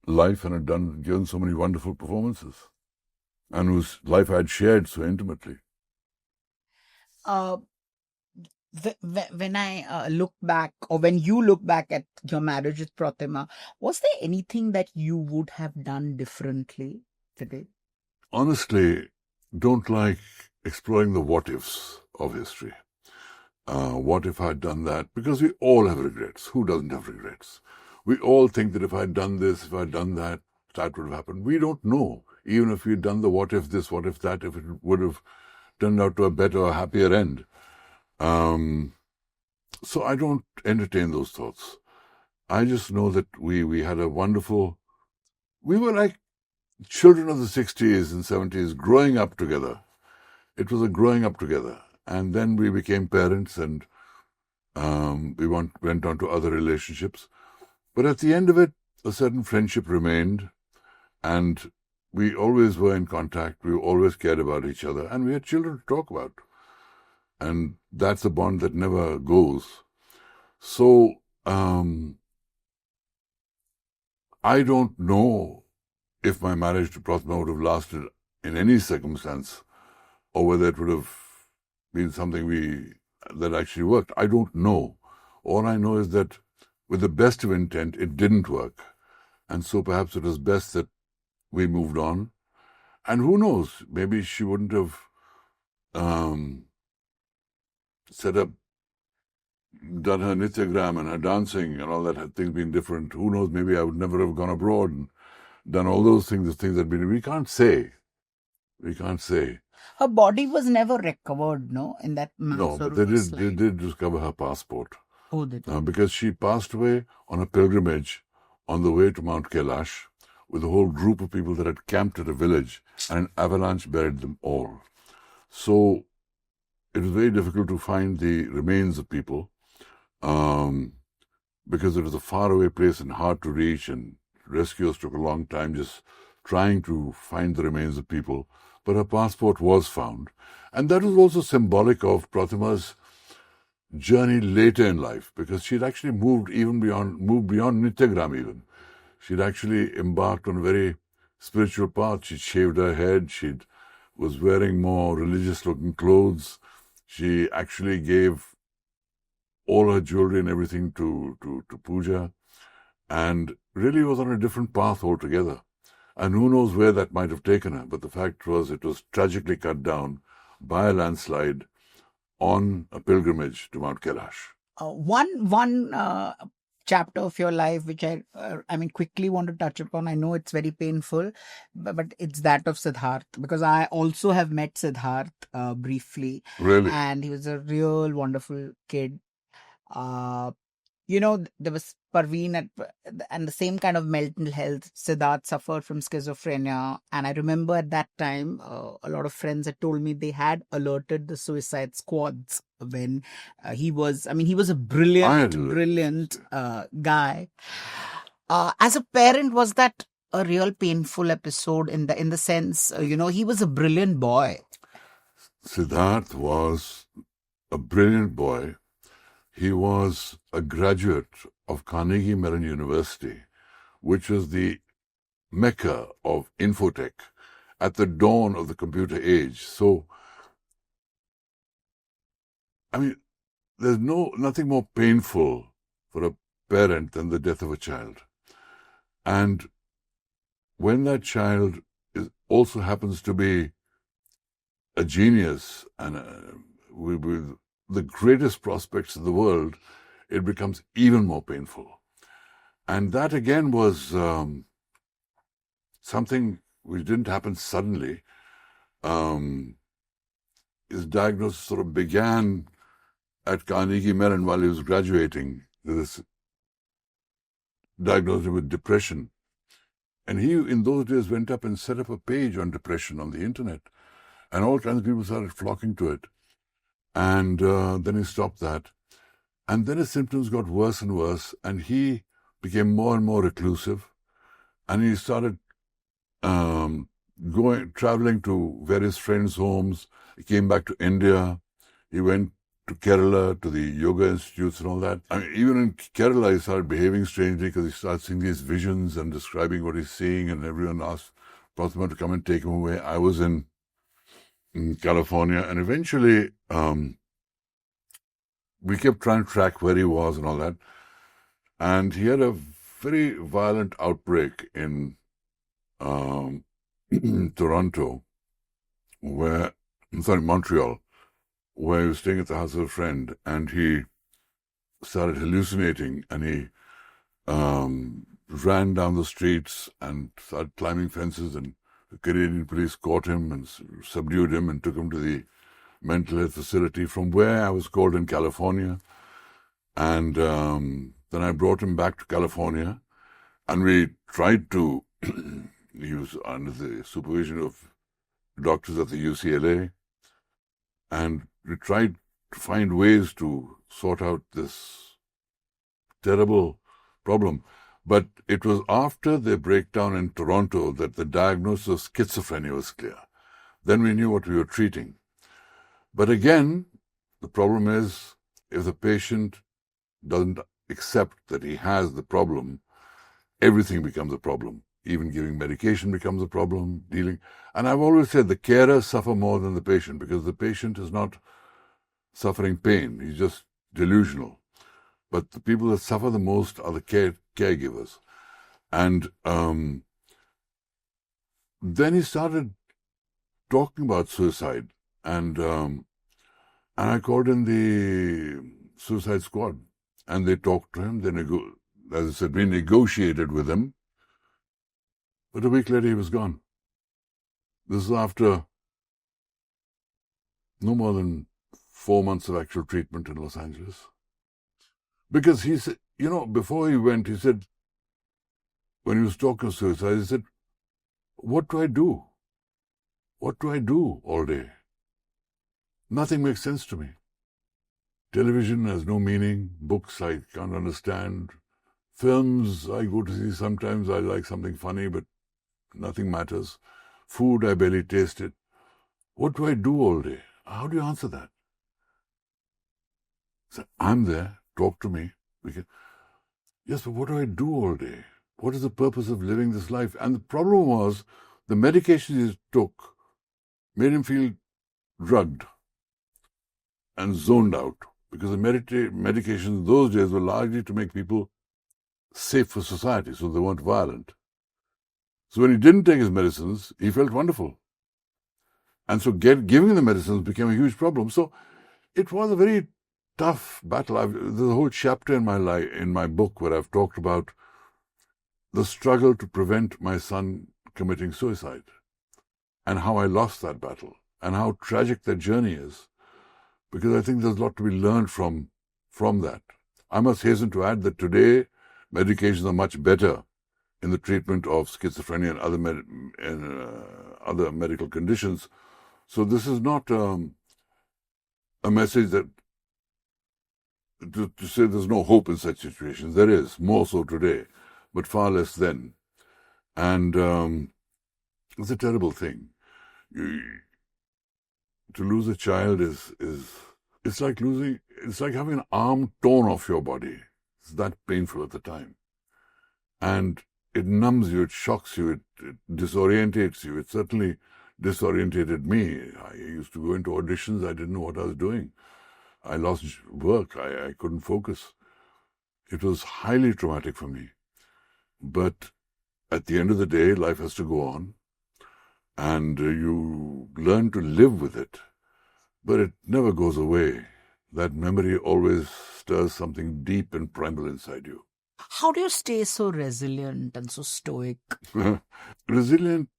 life and had given so many wonderful performances, and whose life I had shared so intimately. Uh, when I look back, or when you look back at your marriage with Protima, was there anything that you would have done differently today? Honestly, don't like exploring the what ifs of history. What if I'd done that? Because we all have regrets. Who doesn't have regrets? We all think that if I'd done this, if I'd done that, that would have happened. We don't know. Even if we'd done the what if this, what if that, if it would have turned out to a better or happier end. So I don't entertain those thoughts. I just know that we had a wonderful... We were like children of the 60s and 70s growing up together. It was a growing up together. And then we became parents, and we went on to other relationships. But at the end of it, a certain friendship remained, and we always were in contact. We always cared about each other, and we had children to talk about. And that's a bond that never goes. So I don't know if my marriage to Protima would have lasted in any circumstance, or whether it would have been something that actually worked. I don't know. All I know is that with the best of intent, it didn't work. And so perhaps it was best that we moved on. And who knows, maybe she wouldn't have done her nityagram and her dancing and all that, had things been different. Who knows, maybe I would never have gone abroad and done all those things, we can't say. We can't say. Her body was never recovered, no? In that No, but they did discover her passport. Oh, they did. Because she passed away on a pilgrimage on the way to Mount Kailash with a whole group of people that had camped at a village, and an avalanche buried them all. So it was very difficult to find the remains of people, because it was a faraway place and hard to reach, and rescuers took a long time just trying to find the remains of people. But her passport was found. And that was also symbolic of Protima's journey later in life, because she'd actually moved beyond Nityagram even. She'd actually embarked on a very spiritual path. She'd shaved her head. She was wearing more religious-looking clothes. She actually gave all her jewelry and everything to Pooja, and really was on a different path altogether. And who knows where that might have taken her. But the fact was, it was tragically cut down by a landslide on a pilgrimage to Mount Kailash. One chapter of your life, which I quickly want to touch upon. I know it's very painful, but it's that of Siddharth, because I also have met Siddharth briefly. Really? And he was a real wonderful kid. There was Parveen and the same kind of mental health. Siddharth suffered from schizophrenia. And I remember at that time, a lot of friends had told me they had alerted the suicide squads when he was a brilliant guy. As a parent, was that a real painful episode in the sense, he was a brilliant boy? Siddharth was a brilliant boy. He was a graduate of Carnegie Mellon University, which was the mecca of infotech at the dawn of the computer age. So, there's nothing more painful for a parent than the death of a child. And when that child also happens to be a genius and with the greatest prospects in the world, it becomes even more painful. And that again was something which didn't happen suddenly. His diagnosis sort of began at Carnegie Mellon while he was graduating. This diagnosed him with depression. And he, in those days, went up and set up a page on depression on the internet. And all kinds of people started flocking to it. And then he stopped that. And then his symptoms got worse and worse, and he became more and more reclusive. And he started traveling to various friends' homes. He came back to India. He went to Kerala, to the yoga institutes and all that. I mean, even in Kerala, he started behaving strangely because he started seeing these visions and describing what he's seeing, and everyone asked Protima to come and take him away. I was in California, and eventually we kept trying to track where he was and all that. And he had a very violent outbreak in Montreal, where he was staying at the house of a friend, and he started hallucinating, and he ran down the streets and started climbing fences, and the Canadian police caught him and subdued him and took him to the mental health facility, from where I was called in California. And then I brought him back to California, and we tried to, he was under the supervision of doctors at the UCLA, and we tried to find ways to sort out this terrible problem. But it was after the breakdown in Toronto that the diagnosis of schizophrenia was clear. Then we knew what we were treating. But again, the problem is, if the patient doesn't accept that he has the problem, everything becomes a problem. Even giving medication becomes a problem, dealing. And I've always said the carers suffer more than the patient, because the patient is not suffering pain. He's just delusional. But the people that suffer the most are the caregivers. And then he started talking about suicide. And I called in the suicide squad. And they talked to him. As I said, we negotiated with him. But a week later, he was gone. This is after no more than 4 months of actual treatment in Los Angeles. Because he said, before he went, he said, when he was talking of suicide, he said, what do I do? What do I do all day? Nothing makes sense to me. Television has no meaning. Books I can't understand. Films I go to see sometimes. I like something funny, but nothing matters. Food, I barely taste it. What do I do all day? How do you answer that? So I'm there. Talk to me. Yes, but what do I do all day? What is the purpose of living this life? And the problem was, the medications he took made him feel drugged and zoned out, because the medications in those days were largely to make people safe for society, so they weren't violent. So when he didn't take his medicines, he felt wonderful. And so giving the medicines became a huge problem. So it was a very tough battle. There's a whole chapter in my book where I've talked about the struggle to prevent my son committing suicide, and how I lost that battle, and how tragic that journey is. Because I think there's a lot to be learned from that. I must hasten to add that today, medications are much better in the treatment of schizophrenia and other medical conditions. So this is not a message that to say there's no hope in such situations. There is, more so today, but far less then. And it's a terrible thing. To lose a child it's like having an arm torn off your body. It's that painful at the time. And it numbs you, it shocks you, it disorientates you. It certainly disorientated me. I used to go into auditions, I didn't know what I was doing. I lost work, I couldn't focus. It was highly traumatic for me. But at the end of the day, life has to go on, and you learn to live with it. But it never goes away. That memory always stirs something deep and primal inside you. How do you stay so resilient and so stoic? Resilient,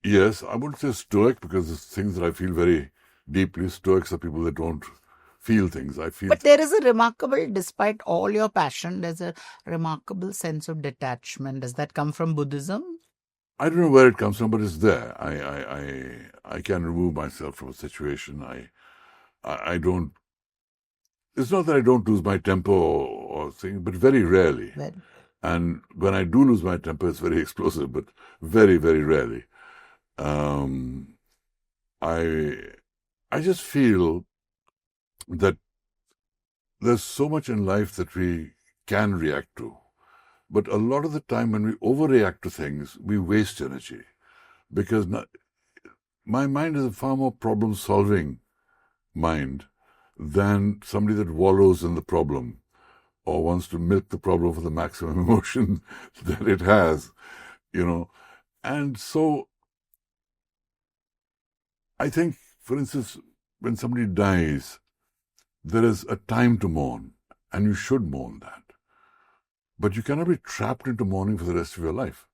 yes. I wouldn't say stoic, because it's things that I feel very deeply. Stoics are people that don't feel things. But there is a remarkable, despite all your passion, there's a remarkable sense of detachment. Does that come from Buddhism? I don't know where it comes from, but it's there. I can remove myself from a situation. I don't. It's not that I don't lose my temper or thing, but very rarely. And when I do lose my temper, it's very explosive, but very, very rarely. Um, I I just feel that there's so much in life that we can react to. But a lot of the time when we overreact to things, we waste energy. Because my mind is a far more problem-solving mind than somebody that wallows in the problem or wants to milk the problem for the maximum emotion that it has, you know. And so I think, for instance, when somebody dies, there is a time to mourn, and you should mourn that. But you cannot be trapped into mourning for the rest of your life.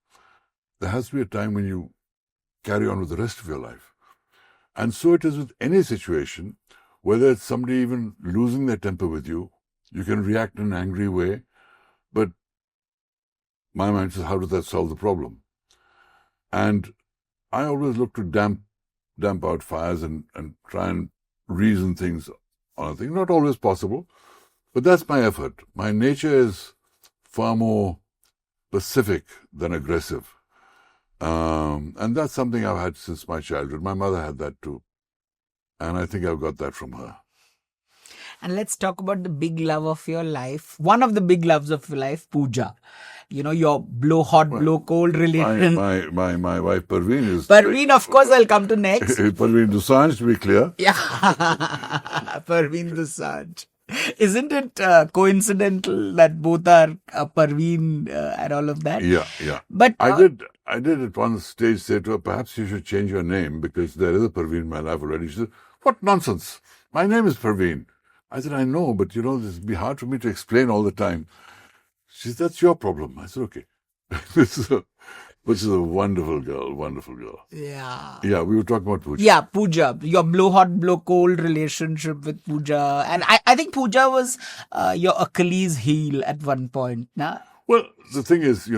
There has to be a time when you carry on with the rest of your life. And so it is with any situation, whether it's somebody even losing their temper with you, you can react in an angry way, but my mind says, how does that solve the problem? And I always look to damp out fires and try and reason things on a thing. Not always possible, but that's my effort. My nature is far more pacific than aggressive. And that's something I've had since my childhood. My mother had that too. And I think I've got that from her. And let's talk about the big love of your life. One of the big loves of your life, Pooja. Your blow hot, blow cold relation. My wife Parveen is... Parveen, of course, I'll come to next. Parveen Dosanjh, to be clear. Yeah. Parveen Dosanjh. Isn't it coincidental that both are Parveen and all of that? Yeah. But I did at one stage say to her, perhaps you should change your name because there is a Parveen in my life already. She said, what nonsense? My name is Parveen. I said, I know, but this would be hard for me to explain all the time. She said, that's your problem. I said, okay. Which is a wonderful girl. Yeah. Yeah, we were talking about Pooja. Yeah, Pooja. Your blow hot, blow cold relationship with Pooja. And I think Pooja was your Achilles heel at one point. Nah? Well, the thing is,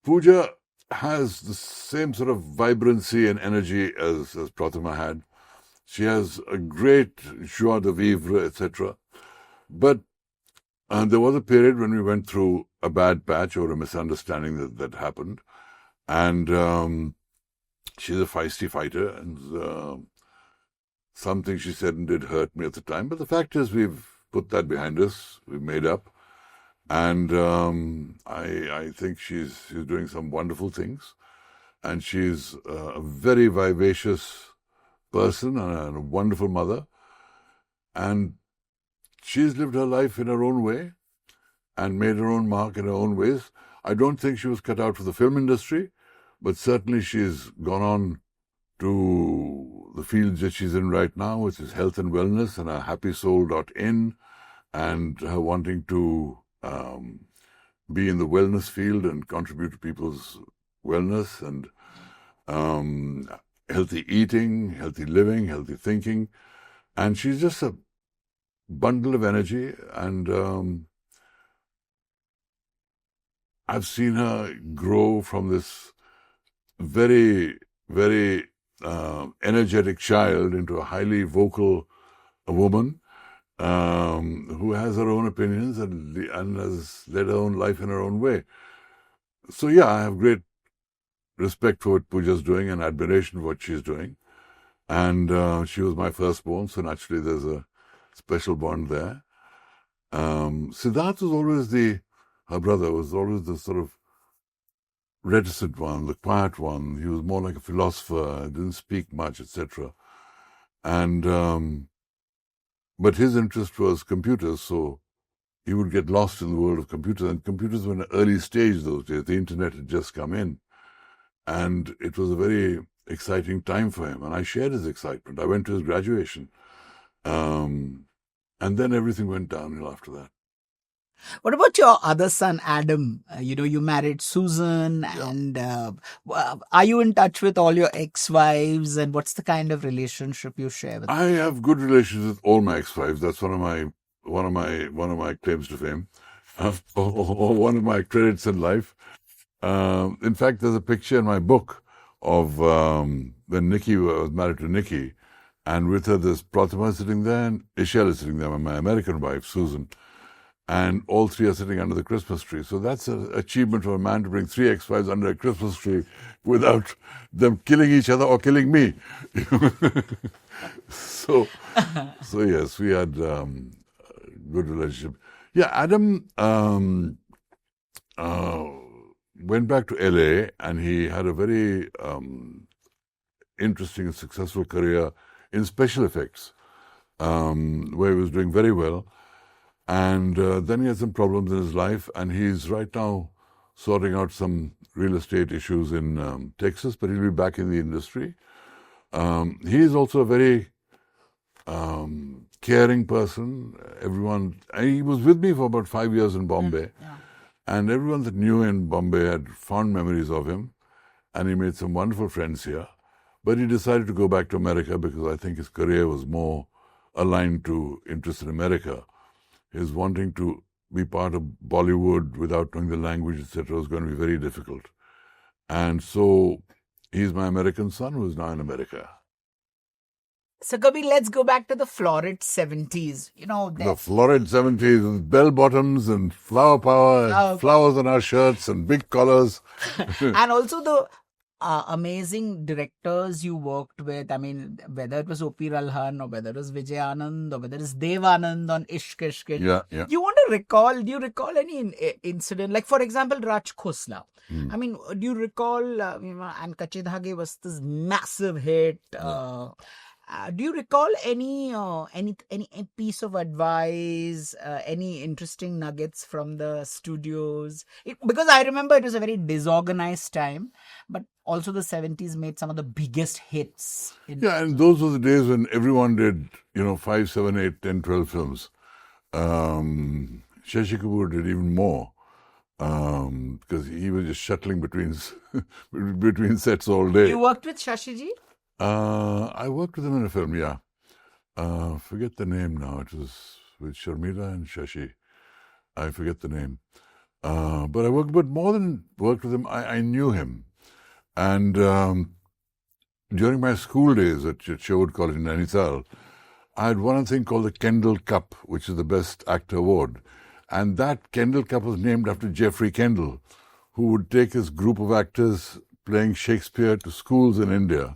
Pooja has the same sort of vibrancy and energy as Protima had. She has a great joie de vivre, etc. But there was a period when we went through a bad patch or a misunderstanding that happened. And she's a feisty fighter, and something she said and did hurt me at the time. But the fact is, we've put that behind us. We've made up. And I think she's doing some wonderful things. And she's a very vivacious person and a wonderful mother. And she's lived her life in her own way and made her own mark in her own ways. I don't think she was cut out for the film industry, but certainly she's gone on to the fields that she's in right now, which is health and wellness and her happysoul.in, and her wanting to be in the wellness field and contribute to people's wellness and healthy eating, healthy living, healthy thinking. And she's just a bundle of energy, and I've seen her grow from this very, very energetic child into a highly vocal woman who has her own opinions and has led her own life in her own way. So yeah, I have great respect for what Pooja's doing and admiration for what she's doing. And she was my firstborn, so naturally there's a special bond there. Siddharth was always her brother was always the sort of reticent one, the quiet one. He was more like a philosopher, didn't speak much, etc. And but his interest was computers, so he would get lost in the world of computers. And computers were in an early stage those days. The internet had just come in. And it was a very exciting time for him. And I shared his excitement. I went to his graduation. And then everything went downhill after that. What about your other son, Adam? You married Susan, and are you in touch with all your ex-wives? And what's the kind of relationship you share with them? I have good relations with all my ex-wives. That's one of my claims to fame, or one of my credits in life. In fact, there's a picture in my book of when Nikki was married to Nikki, and with her there's Protima sitting there, and Ishel is sitting there, my American wife, Susan. and all three are sitting under the Christmas tree. So that's an achievement for a man to bring three ex-wives under a Christmas tree without them killing each other or killing me. so yes, we had good relationship. Yeah, Adam went back to LA, and he had a very interesting and successful career in special effects, where he was doing very well. And then he had some problems in his life, and he's right now sorting out some real estate issues in Texas, but he'll be back in the industry. He is also a very caring person. He was with me for about 5 years in Bombay, and everyone that knew in Bombay had fond memories of him, and he made some wonderful friends here. But he decided to go back to America because I think his career was more aligned to interest in America. His wanting to be part of Bollywood without knowing the language, etc., was going to be very difficult. And so he's my American son who is now in America. So, Kabir, let's go back to the florid 70s. The florid 70s with bell bottoms and flower power and flowers on our shirts and big collars. And also the amazing directors you worked with. I mean, whether it was O.P. Ralhan or whether it was Vijay Anand or whether it's Dev Anand on Ishq Ishq. Yeah. Do you recall any incident? Like, for example, Raj Khosla. I mean, do you recall, and Kache Dhage was this massive hit. Do you recall any piece of advice, any interesting nuggets from the studios? Because I remember it was a very disorganized time, but also the 70s made some of the biggest hits. And those were the days when everyone did, 5, 7, 8, 10, 12 films. Shashi Kapoor did even more, because he was just shuttling between sets all day. You worked with Shashi ji? I worked with him in a film, yeah. Forget the name now. It was with Sharmila and Shashi. I forget the name. But more than worked with him, I knew him. And during my school days at Sherwood College in Nainital, I had won a thing called the Kendall Cup, which is the Best Actor Award. And that Kendall Cup was named after Geoffrey Kendall, who would take his group of actors playing Shakespeare to schools in India.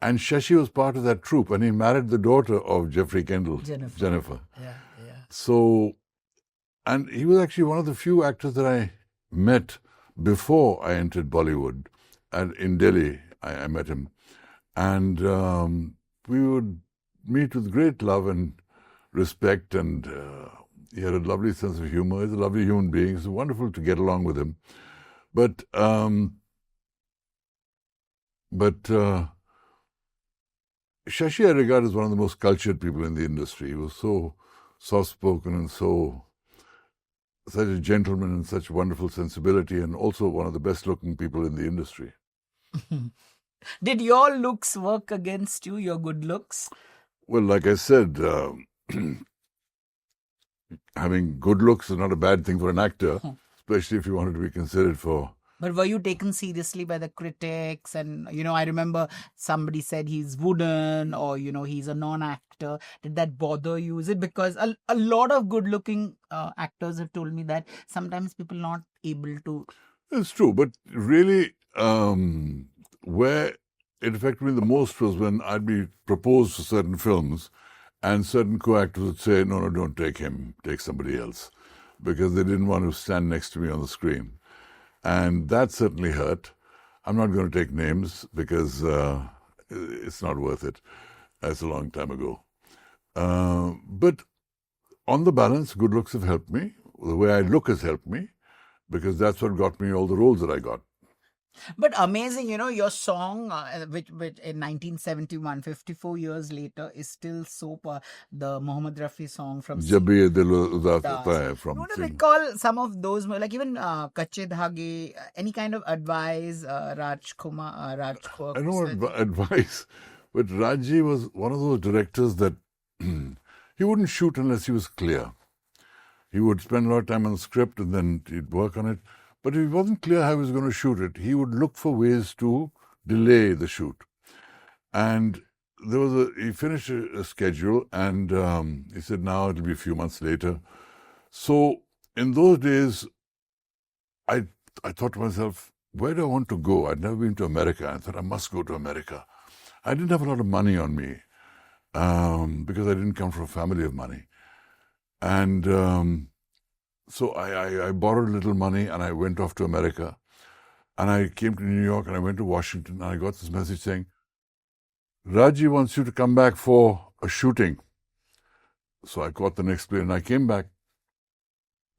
And Shashi was part of that troupe, and he married the daughter of Geoffrey Kendall, Jennifer. Yeah. So, and he was actually one of the few actors that I met before I entered Bollywood. And in Delhi, I met him. And we would meet with great love and respect, and he had a lovely sense of humor. He's a lovely human being. It's wonderful to get along with him. But Shashi I regard as one of the most cultured people in the industry. He was so soft-spoken and such a gentleman and such wonderful sensibility, and also one of the best-looking people in the industry. Did your looks work against you, your good looks? Well, like I said, having good looks is not a bad thing for an actor, especially if you wanted to be considered for... But were you taken seriously by the critics? And, I remember somebody said he's wooden, or, he's a non-actor. Did that bother you? Is it because a lot of good-looking actors have told me that sometimes people not able to... It's true, but really, where it affected me the most was when I'd be proposed for certain films, and certain co-actors would say, no, don't take him, take somebody else, because they didn't want to stand next to me on the screen. And that certainly hurt. I'm not going to take names because it's not worth it. That's a long time ago. But on the balance, good looks have helped me. The way I look has helped me, because that's what got me all the roles that I got. But amazing, your song, which in 1971, 54 years later, is still the Mohammed Rafi song from Jab Ye Dil Udas Hota Hai from Sinha. You want to recall some of those, like even Kache Dhage, any kind of advice, Raj Kumar, I know advice, but Rajji was one of those directors that he wouldn't shoot unless he was clear. He would spend a lot of time on the script and then he'd work on it. But if he wasn't clear how he was going to shoot it, he would look for ways to delay the shoot. And he finished a schedule, and he said, now it'll be a few months later. So in those days, I thought to myself, where do I want to go? I'd never been to America. I thought I must go to America. I didn't have a lot of money on me because I didn't come from a family of money. And so I borrowed a little money and I went off to America. And I came to New York and I went to Washington and I got this message saying, Raji wants you to come back for a shooting. So I caught the next plane and I came back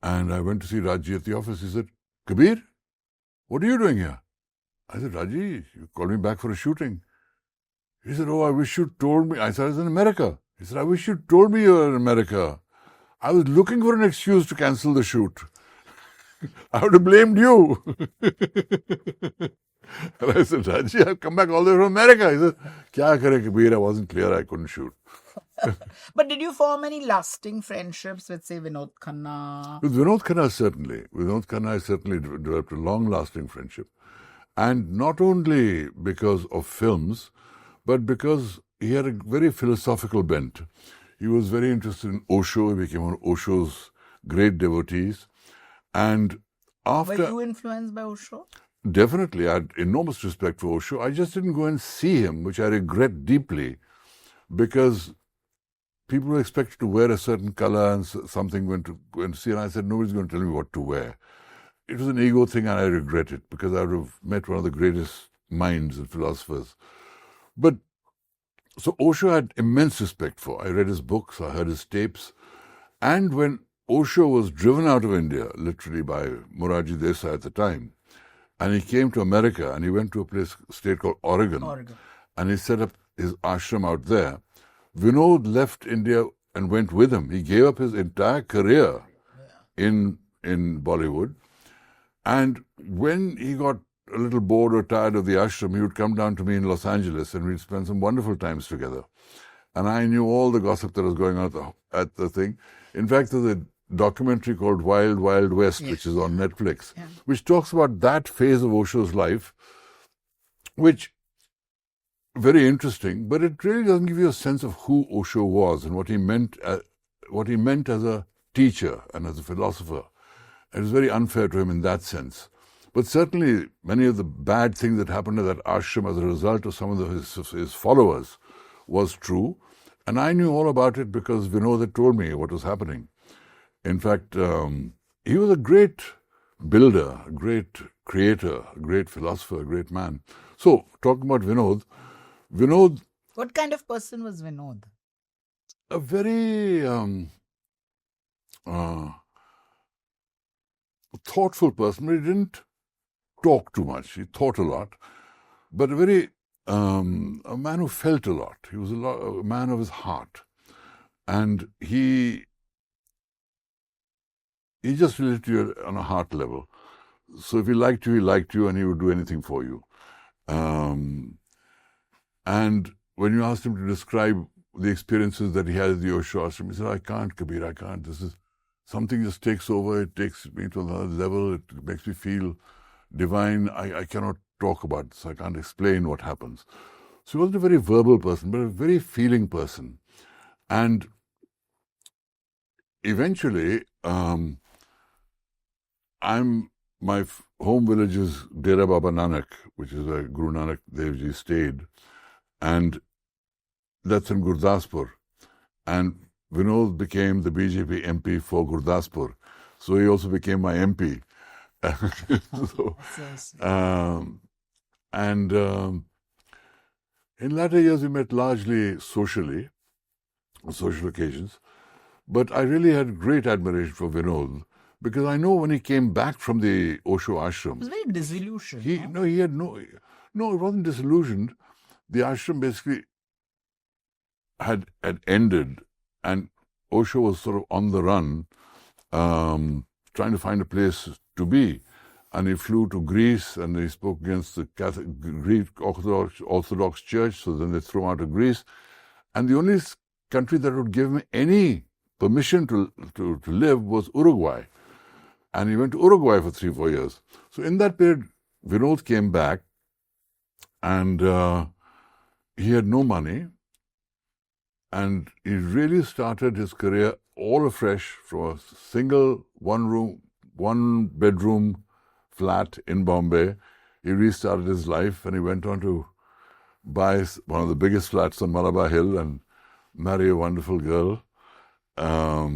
and I went to see Raji at the office. He said, Kabir, what are you doing here? I said, Raji, you called me back for a shooting. He said, oh, I wish you told me. I said, I was in America. He said, I wish you told me you were in America. I was looking for an excuse to cancel the shoot. I would have blamed you. And I said, Raji, I've come back all the way from America. He said, Kya kare Kabir? I wasn't clear. I couldn't shoot. But did you form any lasting friendships with, say, Vinod Khanna? With Vinod Khanna, certainly. With Vinod Khanna, I certainly developed a long-lasting friendship. And not only because of films, but because he had a very philosophical bent. He was very interested in Osho. He became one of Osho's great devotees. And after... Were you influenced by Osho? Definitely. I had enormous respect for Osho. I just didn't go and see him, which I regret deeply, because people were expected to wear a certain color and something went to go and see, and I said, nobody's going to tell me what to wear. It was an ego thing and I regret it, because I would have met one of the greatest minds and philosophers. But so Osho I had immense respect for. I read his books, I heard his tapes. And when Osho was driven out of India, literally by Morarji Desai at the time, and he came to America and he went to a state called Oregon. And he set up his ashram out there. Vinod left India and went with him. He gave up his entire career in Bollywood. And when he got a little bored or tired of the ashram, he would come down to me in Los Angeles and we'd spend some wonderful times together. And I knew all the gossip that was going on at the thing. In fact, there's a documentary called Wild Wild West, which is on Netflix, which talks about that phase of Osho's life, which very interesting, but it really doesn't give you a sense of who Osho was and what he meant as a teacher and as a philosopher. It was very unfair to him in that sense. But certainly many of the bad things that happened at that ashram as a result of some of his followers was true. And I knew all about it because Vinod had told me what was happening. In fact, he was a great builder, a great creator, a great philosopher, a great man. So, talking about Vinod, what kind of person was Vinod? A very thoughtful person, but he didn't talk too much. He thought a lot, but a very a man who felt a lot. He was a man of his heart, and he just related to you on a heart level. So if he liked you, and he would do anything for you. And when you asked him to describe the experiences that he had at the Osho ashram, he said, I can't, Kabir, I can't. This is something just takes over. It takes me to another level. It makes me feel divine. I cannot talk about this. I can't explain what happens. So he wasn't a very verbal person, but a very feeling person. And eventually, my home village is Dera Baba Nanak, which is where Guru Nanak Dev Ji stayed. And that's in Gurdaspur. And Vinod became the BJP MP for Gurdaspur. So he also became my MP. In latter years, we met largely socially, on social occasions. But I really had great admiration for Vinod, because I know when he came back from the Osho ashram... He was very disillusioned. He had no, it wasn't disillusioned. The ashram basically had ended, and Osho was sort of on the run, trying to find a place to be. And he flew to Greece, and he spoke against the Greek Orthodox Church, so then they threw him out of Greece. And the only country that would give him any permission to live was Uruguay. And he went to Uruguay for 3-4 years. So in that period, Vinod came back, and he had no money. And he really started his career all afresh from a single one bedroom flat in Bombay. He restarted his life, and he went on to buy one of the biggest flats on Malabar Hill and marry a wonderful girl. I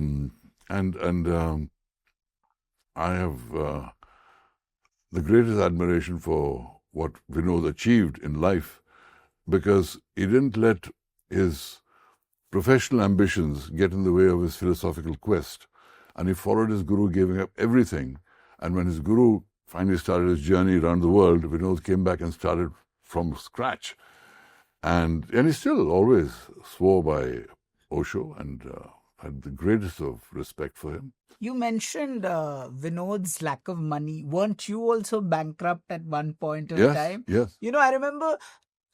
have the greatest admiration for what Vinod achieved in life, because he didn't let his professional ambitions get in the way of his philosophical quest. And he followed his guru, giving up everything. And when his guru finally started his journey around the world, Vinod came back and started from scratch. And he still always swore by Osho, and had the greatest of respect for him. You mentioned Vinod's lack of money. Weren't you also bankrupt at one point of time? Yes. I remember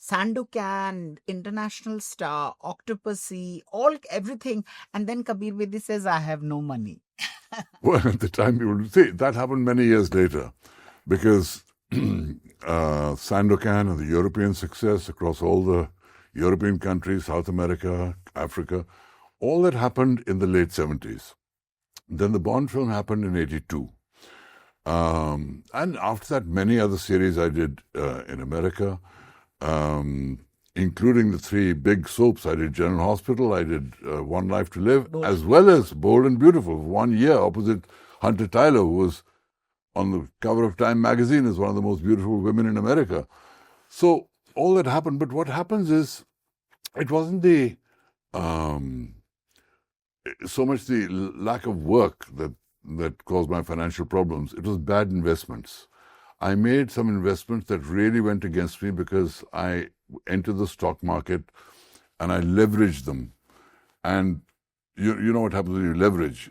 Sandokan, International Star, Octopussy, everything. And then Kabir Bedi says, I have no money. Well, at the time, you would see, that happened many years later, because Sandokan and the European success across all the European countries, South America, Africa, all that happened in the late 70s. Then the Bond film happened in 82. And after that, many other series I did in America, including the 3 big soaps. I did General Hospital, I did One Life to Live, as well as Bold and Beautiful, 1 year opposite Hunter Tyler, who was on the cover of Time magazine as one of the most beautiful women in America. So all that happened. But what happens is, it wasn't so much the lack of work that caused my financial problems. It was bad investments. I made some investments that really went against me, because I entered the stock market and I leveraged them. And you know what happens when you leverage.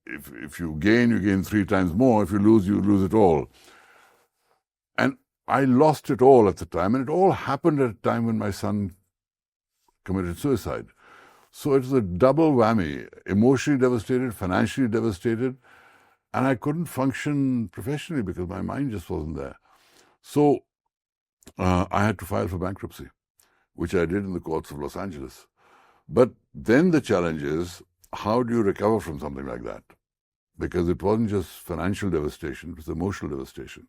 If you gain 3 times more. If you lose it all. And I lost it all at the time. And it all happened at a time when my son committed suicide. So it was a double whammy, emotionally devastated, financially devastated, and I couldn't function professionally because my mind just wasn't there. So I had to file for bankruptcy, which I did in the courts of Los Angeles. But then the challenge is, how do you recover from something like that? Because it wasn't just financial devastation, it was emotional devastation.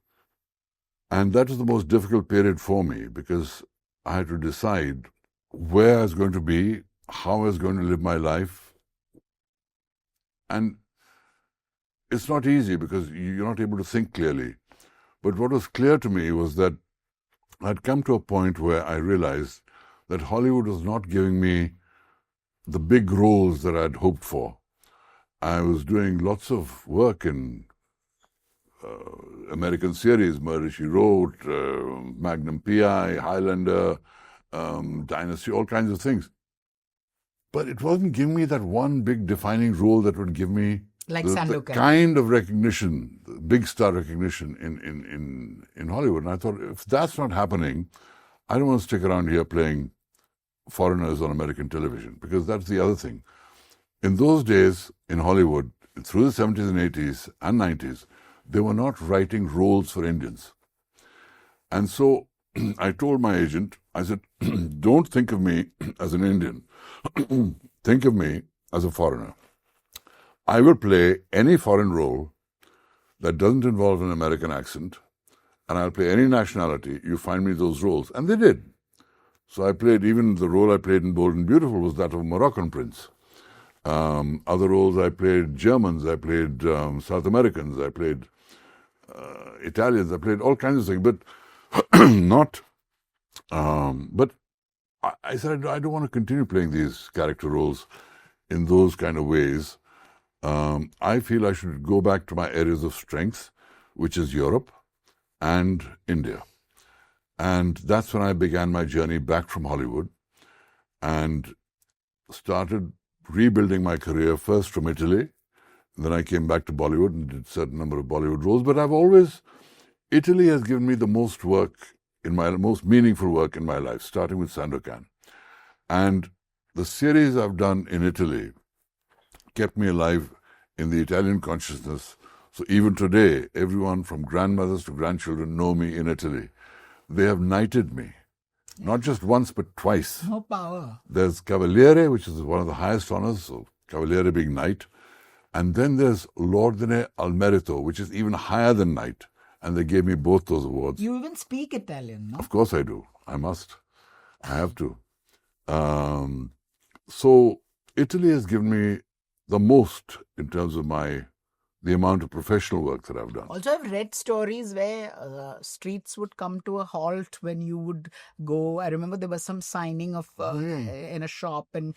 And that was the most difficult period for me, because I had to decide where I was going to be, how I was going to live my life. And it's not easy, because you're not able to think clearly. But what was clear to me was that I'd come to a point where I realized that Hollywood was not giving me the big roles that I'd hoped for. I was doing lots of work in American series, Murder, She Wrote, Magnum P.I., Highlander, Dynasty, all kinds of things. But it wasn't giving me that one big defining role that would give me the kind of recognition, big star recognition in Hollywood. And I thought, if that's not happening, I don't want to stick around here playing foreigners on American television, because that's the other thing. In those days, in Hollywood, through the 70s and 80s and 90s, they were not writing roles for Indians. And so I told my agent, I said, don't think of me as an Indian. Think of me as a foreigner. I will play any foreign role that doesn't involve an American accent, and I'll play any nationality. You find me those roles. And they did. So I played, even the role I played in Bold and Beautiful was that of a Moroccan prince. Other roles I played Germans, I played South Americans, I played Italians, I played all kinds of things, but but I said, I don't want to continue playing these character roles in those kind of ways. I feel I should go back to my areas of strength, which is Europe and India. And that's when I began my journey back from Hollywood and started rebuilding my career, first from Italy. Then I came back to Bollywood and did a certain number of Bollywood roles. But Italy has given me the most most meaningful work in my life, starting with Sandokan. And the series I've done in Italy kept me alive in the Italian consciousness. So even today, everyone from grandmothers to grandchildren know me in Italy. They have knighted me Not just once, but twice. More power. There's Cavaliere, which is one of the highest honors, so Cavaliere being knight. And then there's L'Ordine al Merito, which is even higher than knight. And they gave me both those awards. You even speak Italian, no? Of course I do. I must. I have to. So Italy has given me the most in terms of the amount of professional work that I've done. Also, I've read stories where streets would come to a halt when you would go. I remember there was some signing of in a shop and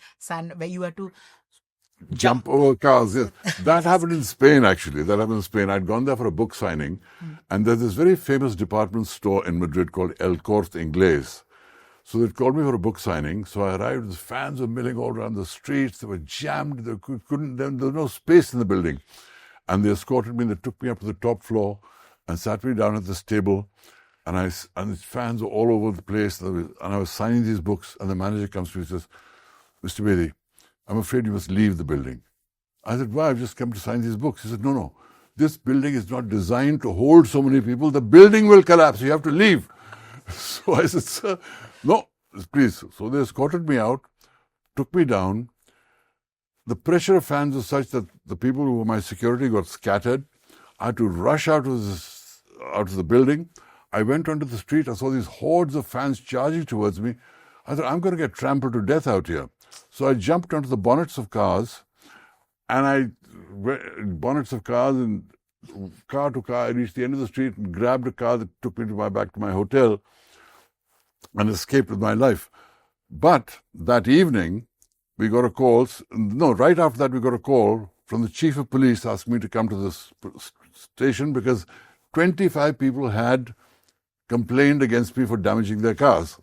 where you had to Jump over cars. Yes. That happened in Spain, actually. I'd gone there for a book signing, and there's this very famous department store in Madrid called El Corte Inglés. So they called me for a book signing. So I arrived. The fans were milling all around the streets. They were jammed. There was no space in the building. And they escorted me. They took me up to the top floor and sat me down at this table. And the fans were all over the place. And I was signing these books. And the manager comes to me and says, "Mr. Bedi, I'm afraid you must leave the building." I said, "Why? I've just come to sign these books." He said, No. This building is not designed to hold so many people. The building will collapse. You have to leave." So I said, "Sir, no, please." So they escorted me out, took me down. The pressure of fans was such that the people who were my security got scattered. I had to rush out of the building. I went onto the street. I saw these hordes of fans charging towards me. I thought, I'm going to get trampled to death out here. So I jumped onto the bonnets of cars, and bonnets of cars, and car to car, I reached the end of the street and grabbed a car that took me back to my hotel and escaped with my life. But that evening, we got a call. No, right after that, we got a call from the chief of police asking me to come to this station because 25 people had complained against me for damaging their cars.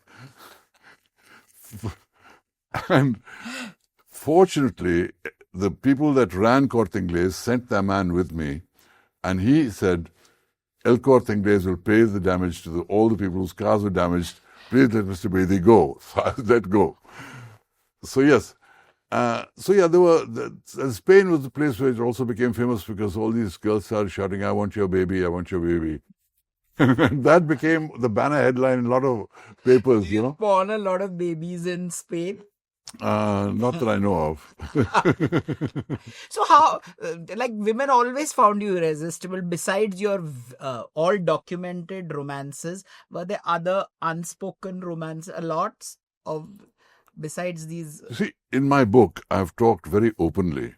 And fortunately, the people that ran Corte Inglés sent their man with me, and he said, "El Corte Inglés will pay the damage to all the people whose cars were damaged. Please let Mr. Bedi go." So I let go. So yes. Spain was the place where it also became famous because all these girls started shouting, "I want your baby, I want your baby." And that became the banner headline in a lot of papers, you know. Born a lot of babies in Spain. Not that I know of. So how, women always found you irresistible. Besides your all documented romances, were there other unspoken romances? Lots of, besides these? See, in my book, I've talked very openly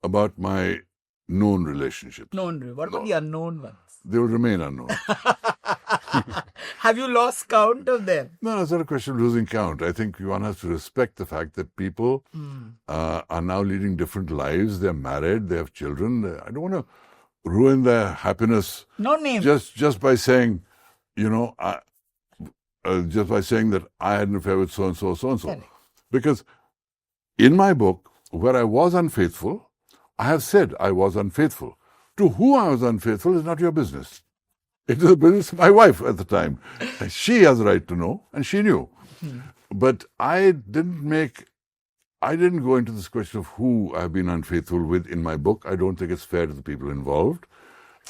about my known relationships. What about the unknown ones? They will remain unknown. Have you lost count of them? No, it's not a question of losing count. I think one has to respect the fact that people are now leading different lives. They're married. They have children. I don't want to ruin their happiness. No name. Just by saying, just by saying that I had an affair with so-and-so, so-and-so. Correct. Because in my book, where I was unfaithful, I have said I was unfaithful. To who I was unfaithful is not your business. It is the business of my wife at the time. She has a right to know, and she knew. But I didn't go into this question of who I've been unfaithful with in my book. I don't think it's fair to the people involved.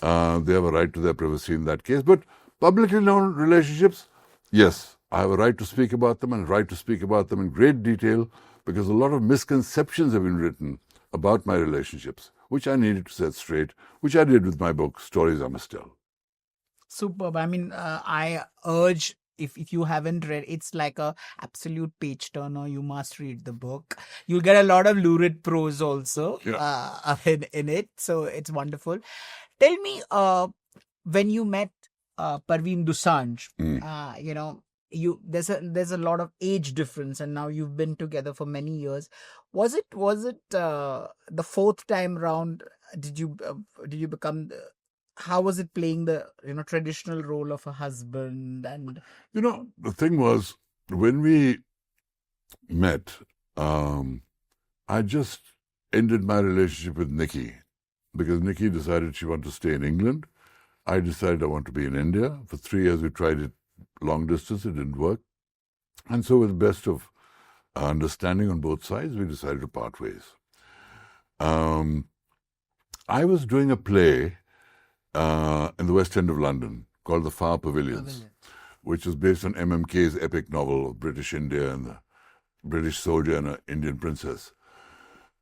They have a right to their privacy in that case. But publicly known relationships, yes, I have a right to speak about them and a right to speak about them in great detail because a lot of misconceptions have been written about my relationships, which I needed to set straight, which I did with my book, Stories I Must Tell. Superb. I mean, I urge, if you haven't read, it's like a absolute page turner. You must read the book. You'll get a lot of lurid prose also in it. So it's wonderful. Tell me, when you met Parveen Dosanjh, there's a lot of age difference, and now you've been together for many years. Was it the fourth time round? Did you become? How was it playing the traditional role of a husband? And the thing was, when we met, I just ended my relationship with Nikki because Nikki decided she wanted to stay in England. I decided I want to be in India. For 3 years we tried it long distance. It didn't work. And so with the best of understanding on both sides, we decided to part ways. I was doing a play in the West End of London called The Far Pavilions. which was based on MMK's epic novel of British India and the British soldier and an Indian princess.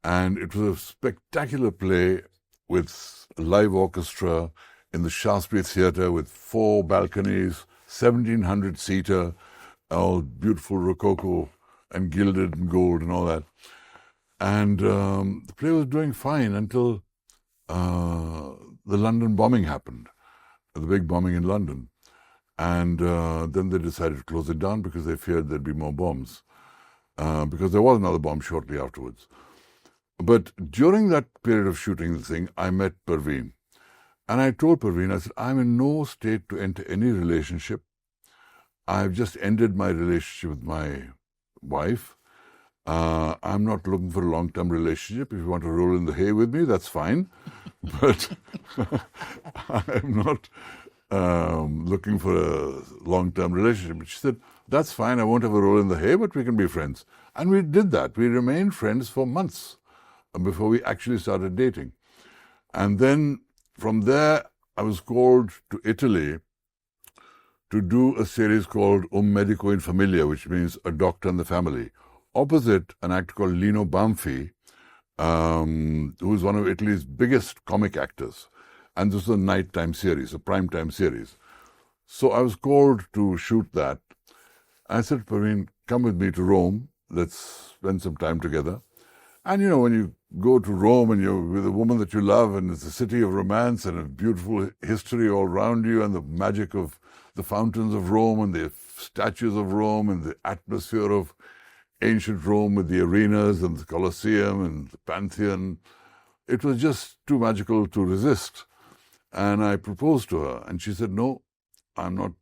And it was a spectacular play with a live orchestra in the Shaftesbury Theatre with 4 balconies, 1,700-seater, all beautiful rococo and gilded and gold and all that. And the play was doing fine until the London bombing happened, the big bombing in London. And then they decided to close it down because they feared there'd be more bombs, because there was another bomb shortly afterwards. But during that period of shooting the thing, I met Parveen. And I told Parveen, I said, I'm in no state to enter any relationship. I've just ended my relationship with my wife. I'm not looking for a long-term relationship. If you want to roll in the hay with me, that's fine. But I'm not looking for a long-term relationship. She said, that's fine. I won't have a roll in the hay, but we can be friends. And we did that. We remained friends for months before we actually started dating. And then from there, I was called to Italy to do a series called Un Medico in Familia, which means a doctor in the family, opposite an actor called Lino Banfi, who is one of Italy's biggest comic actors. And this was a nighttime series, a primetime series. So I was called to shoot that. I said, Parveen, come with me to Rome. Let's spend some time together. And, when you go to Rome and you're with a woman that you love and it's a city of romance and a beautiful history all around you and the magic of the fountains of Rome and the statues of Rome and the atmosphere of ancient Rome with the arenas and the Colosseum and the Pantheon, it was just too magical to resist. And I proposed to her and she said, no, I'm not.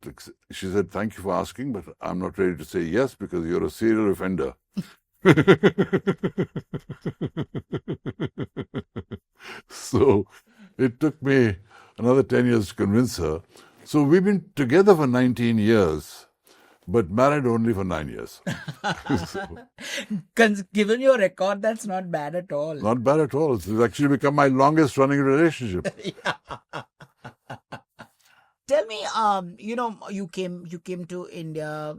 She said, thank you for asking, but I'm not ready to say yes because you're a serial offender. So it took me another 10 years to convince her. So we've been together for 19 years, but married only for 9 years. Given your record, that's not bad at all. Not bad at all. It's actually become my longest running relationship. Tell me, you came to India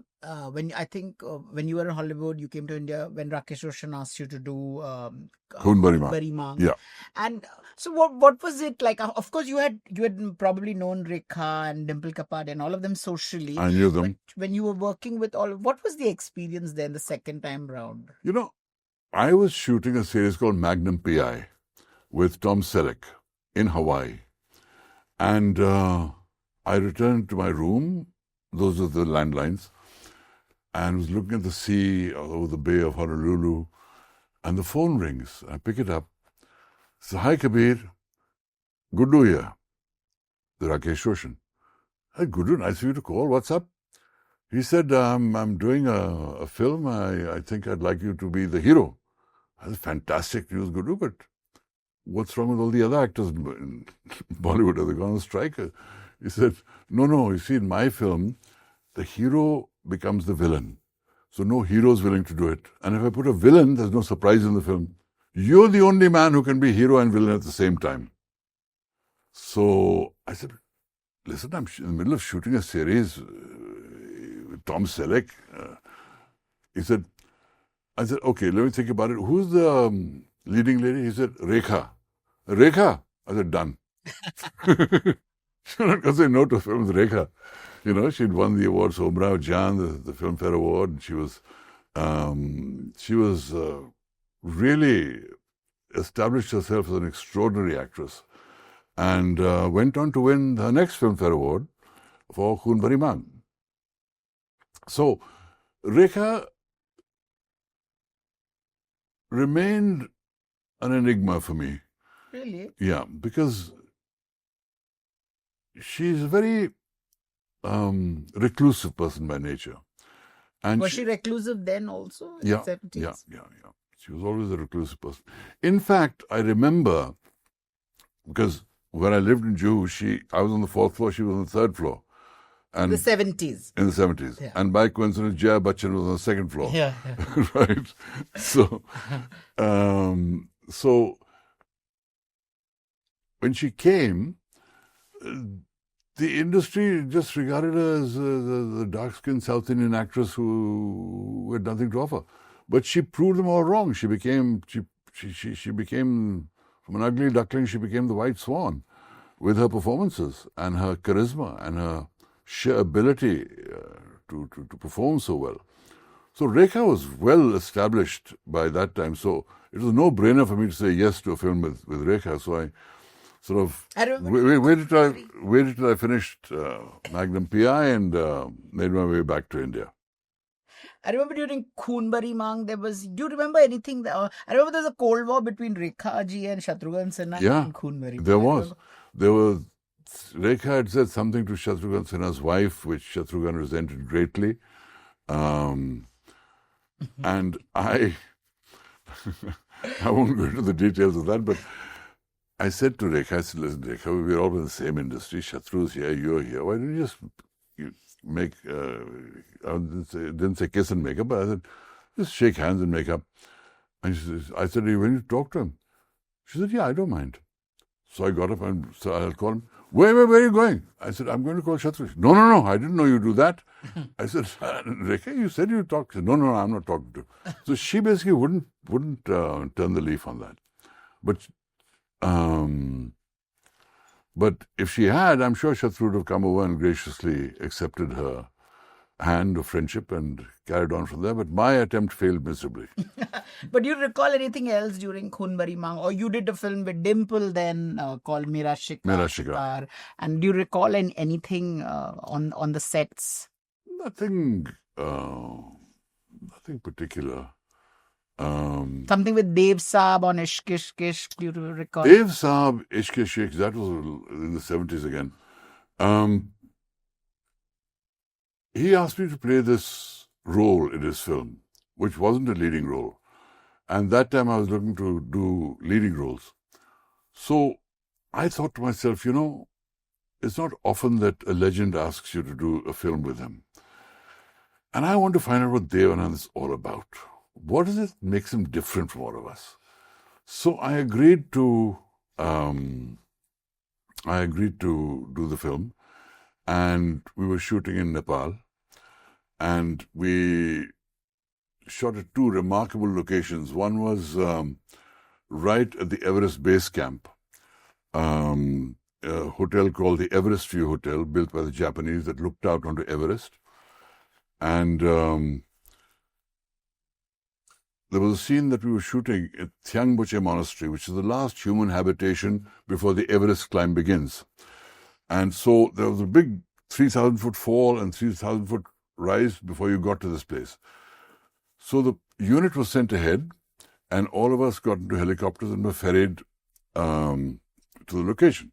when you were in Hollywood. You came to India when Rakesh Roshan asked you to do Khun Bari Maan. Bari Maan. Yeah. And so what was it like? Of course, you had probably known Rekha and Dimple Kapadia and all of them socially. I knew them. But when you were working with what was the experience then the second time round? I was shooting a series called Magnum PI with Tom Selleck in Hawaii. And I returned to my room, those are the landlines, and was looking at the sea all over the bay of Honolulu, and the phone rings. I pick it up. So, hi Kabir, Guddu here, the Rakesh Roshan. Hi Guddu, nice of you to call, what's up? He said, I'm doing a film, I think I'd like you to be the hero. That's fantastic news, Guddu, but what's wrong with all the other actors in Bollywood? Are they gone on strike? He said, no, you see, in my film, the hero becomes the villain. So no hero is willing to do it. And if I put a villain, there's no surprise in the film. You're the only man who can be hero and villain at the same time. So I said, listen, I'm in the middle of shooting a series with Tom Selleck. I said, okay, let me think about it. Who's the leading lady? He said, Rekha. Rekha? I said, done. She not going to say no to a film with Rekha. She'd won the awards for Umrao Jan, the Filmfare Award. And she was really established herself as an extraordinary actress and went on to win her next Filmfare Award for Khun Bari Maan. So Rekha remained an enigma for me. Really? Yeah, because she's a very reclusive person by nature. And was she reclusive then also? In Yeah. 70s? Yeah. She was always a reclusive person. In fact, I remember, because when I lived in Juhu, I was on the 4th floor, she was on the 3rd floor. And The 70s. in the 70s. Yeah. And by coincidence, Jaya Bachchan was on the 2nd floor. Yeah. Right? So when she came, the industry just regarded her as the dark-skinned South Indian actress who had nothing to offer. But she proved them all wrong. She became from an ugly duckling. She became the white swan with her performances and her charisma and her sheer ability to perform so well. So Rekha was well established by that time. So it was a no-brainer for me to say yes to a film with Rekha. So I sort of waited till I finished Magnum PI and made my way back to India. I remember during Khoon Bari Mang, do you remember anything? I remember there was a Cold War between Rekha ji and Shatrughan Sinha in Khoon Bari Mang. There was. Rekha had said something to Shatrughan Sinha's wife, which Shatrughan resented greatly. And I won't go into the details of that, but I said to Rekha, listen, Rekha, we're all in the same industry. Shatru's here, you're here. Why don't you just make, I didn't say kiss and make up, but I said, just shake hands and make up. And I said, are you going to talk to him? She said, yeah, I don't mind. So I got up and so I'll call him. Where are you going? I said, I'm going to call Shatru. No, I didn't know you do that. I said, Rekha, you said you talk. She said, no, I'm not talking to him. So she basically wouldn't turn the leaf on that. But if she had, I'm sure Shatru would have come over and graciously accepted her hand of friendship and carried on from there. But my attempt failed miserably. But do you recall anything else during Khoon Bari Mang? Or you did a film with Dimple then called Mera Shikar. And do you recall anything on the sets? Nothing particular. Something with Dev Saab on Ishq Ishq Ishq, do you recall? Dev Saab, Ishq Ishq Ishq, that was in the 70s again. He asked me to play this role in his film, which wasn't a leading role. And that time I was looking to do leading roles. So I thought to myself, it's not often that a legend asks you to do a film with him. And I want to find out what Dev Anand is all about. What is it that makes him different from all of us? So I agreed to do the film, and we were shooting in Nepal, and we shot at two remarkable locations. One was right at the Everest Base Camp, a hotel called the Everest View Hotel, built by the Japanese that looked out onto Everest, and there was a scene that we were shooting at Thiangboche Monastery, which is the last human habitation before the Everest climb begins. And so there was a big 3,000-foot fall and 3,000-foot rise before you got to this place. So the unit was sent ahead, and all of us got into helicopters and were ferried to the location.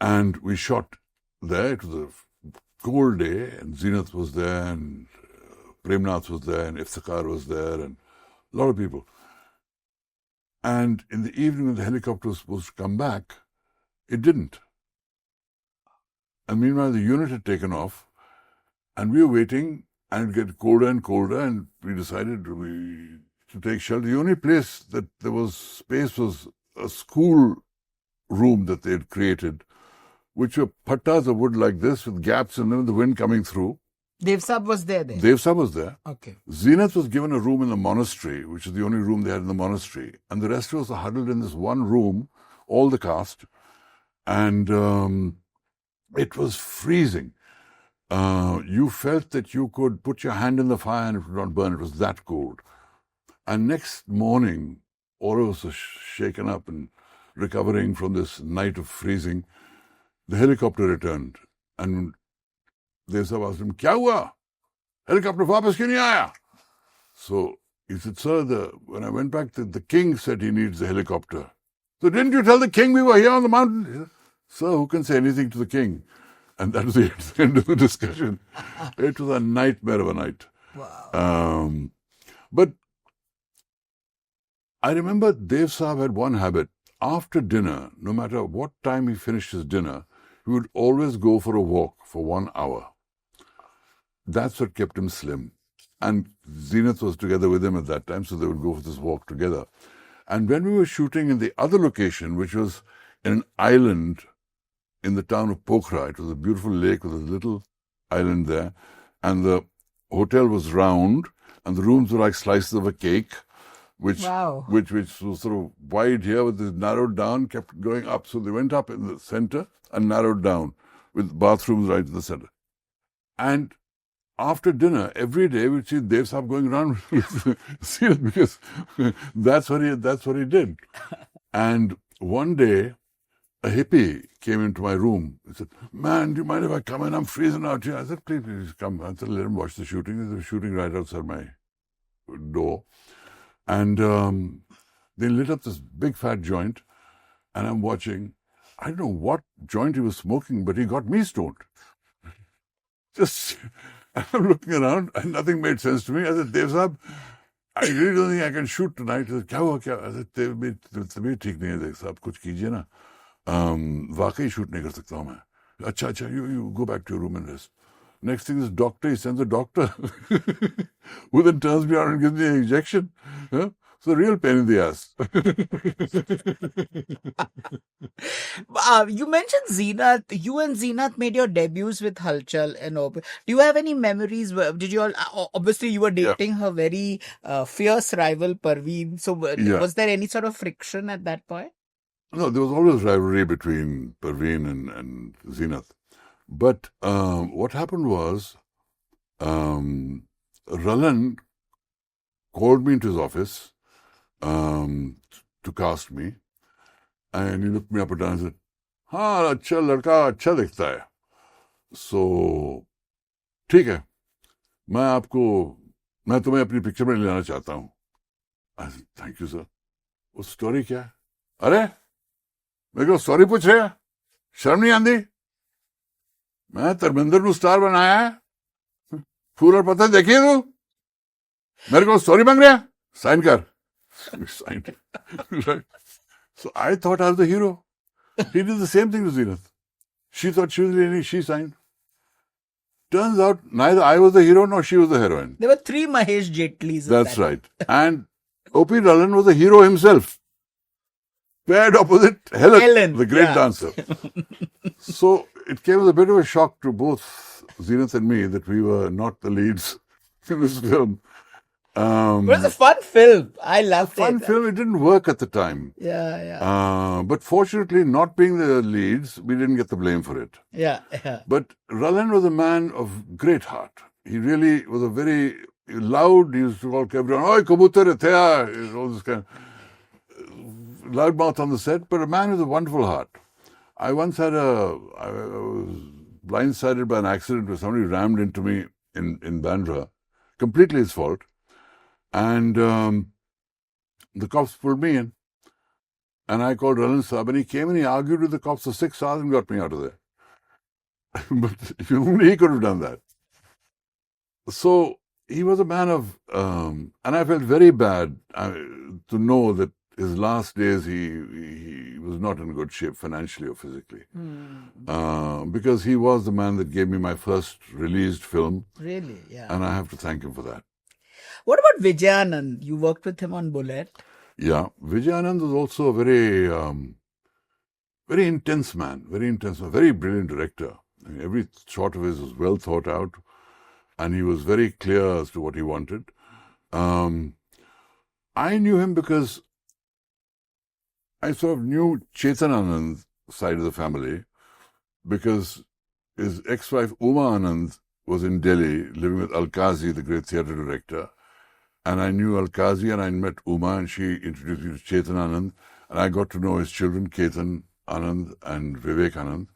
And we shot there. It was a cold day, and Zeenat was there, and Premnath was there, and Iftikhar was there, and a lot of people. And in the evening when the helicopter was supposed to come back, it didn't. And meanwhile, the unit had taken off, and we were waiting, and it get colder and colder, and we decided to take shelter. The only place that there was space was a school room that they had created, which were pattas of wood like this, with gaps in them, the wind coming through. Dev Saab was there then? Dev Saab was there. Okay. Zeenat was given a room in the monastery, which is the only room they had in the monastery. And the rest of us were huddled in this one room, all the cast. And it was freezing. You felt that you could put your hand in the fire and it would not burn. It was that cold. And next morning, all of us were shaken up and recovering from this night of freezing. The helicopter returned. And Dev Saab asked him, "Kya hua? Helicopter वापस क्यों नहीं आया?" So he said, "Sir, when I went back, the king said he needs the helicopter." "So didn't you tell the king we were here on the mountain?" He said, "Sir, who can say anything to the king?" And that was the end of the discussion. It was a nightmare of a night. Wow. But I remember Dev Saab had one habit. After dinner, no matter what time he finished his dinner, he would always go for a walk for 1 hour. That's what kept him slim. And Zeenat was together with him at that time, so they would go for this walk together. And when we were shooting in the other location, which was in an island in the town of Pokhara. It was a beautiful lake with a little island there. And the hotel was round, and the rooms were like slices of a cake, which Wow. which was sort of wide here, with this narrowed down, kept going up. So they went up in the center and narrowed down, with bathrooms right in the center. And after dinner, every day we'd see Dev Saab going around because that's what he did. And one day, a hippie came into my room. He said, "Man, do you mind if I come in? I'm freezing out here." I said, please come." I said, "Let him watch the shooting." They were shooting right outside my door. And they lit up this big fat joint, and I'm watching. I don't know what joint he was smoking, but he got me stoned. Just, I'm looking around, and nothing made sense to me. I said, "Dev Saab, I really don't think I can shoot tonight." He said, "Kya hua kya?" I said, "तबीयत ठीक नहीं है देव साहब, कुछ कीजिए ना, वाकई shoot नहीं कर सकता हूँ मैं." अच्छा, you go back to your room and rest. Next thing is doctor, he sends a doctor who then turns me around and gives me an injection. Huh? So real pain in the ass. You mentioned Zeenat. You and Zeenat made your debuts with Halchal and Do you have any memories? Did you all? Obviously, you were Yeah. dating her very fierce rival Parveen. So, Yeah. was there any sort of friction at that point? No, there was always rivalry between Parveen and Zeenat. But what happened was, Ralan called me into his office to cast me, and he looked me up and down and said, "हाँ, अच्छा लड़का, अच्छा दिखता है. So, ठीक है, मैं तुम्हें अपनी पिक्चर में लेना चाहता हूँ." I said, "Thank you, sir." वो स्टोरी क्या है? अरे, मेरे को स्टोरी पूछ रहे हैं? शर्म नहीं आंदी? मैं धर्मेंद्र को स्टार बनाया है, फूल और पत्ते देखिए तू, मेरे को स्टोरी मांग रहा है, साइन कर. Signed. Right. So I thought I was the hero. He did the same thing to Zeenat. She thought she was the lady, she signed. Turns out neither I was the hero nor she was the heroine. There were 3 Mahesh Jaitlis. That's right. And O.P. Ralan was the hero himself. Paired opposite Helen, the great dancer. So it came as a bit of a shock to both Zeenat and me that we were not the leads in this film. It was a fun film. I loved it. Fun film. It didn't work at the time. Yeah. But fortunately, not being the leads, we didn't get the blame for it. Yeah. But Ralan was a man of great heart. He really was a very loud. He used to call everyone, "Oi, kabutar thea," all this kind of loud mouth on the set. But a man with a wonderful heart. I once I was blindsided by an accident where somebody rammed into me in Bandra. Completely his fault. And the cops pulled me in. And I called Ralan Saab, and he came and he argued with the cops for 6 hours and got me out of there. But only he could have done that. So he was a man of, and I felt very bad to know that his last days he was not in good shape financially or physically. Because he was the man that gave me my first released film. Really? Yeah. And I have to thank him for that. What about Vijayanand? You worked with him on Bullet. Yeah, Vijayanand was also a very intense man, very brilliant director. I mean, every shot of his was well thought out, and he was very clear as to what he wanted. I knew him because I sort of knew Chetan Anand's side of the family, because his ex-wife Uma Anand was in Delhi living with Alkazi, the great theatre director. And I knew Alkazi, and I met Uma, and she introduced me to Chetan Anand, and I got to know his children, Ketan Anand and Vivek Anand.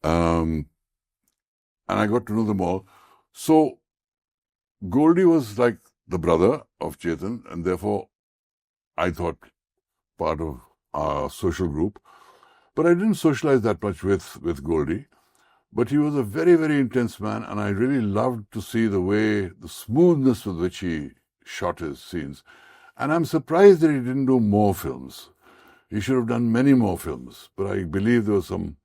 And I got to know them all. So Goldie was like the brother of Chetan, and therefore I thought part of our social group. But I didn't socialize that much with Goldie. But he was a very, very intense man, and I really loved to see the smoothness with which he shot his scenes. And I'm surprised that he didn't do more films. He should have done many more films. But I believe there were some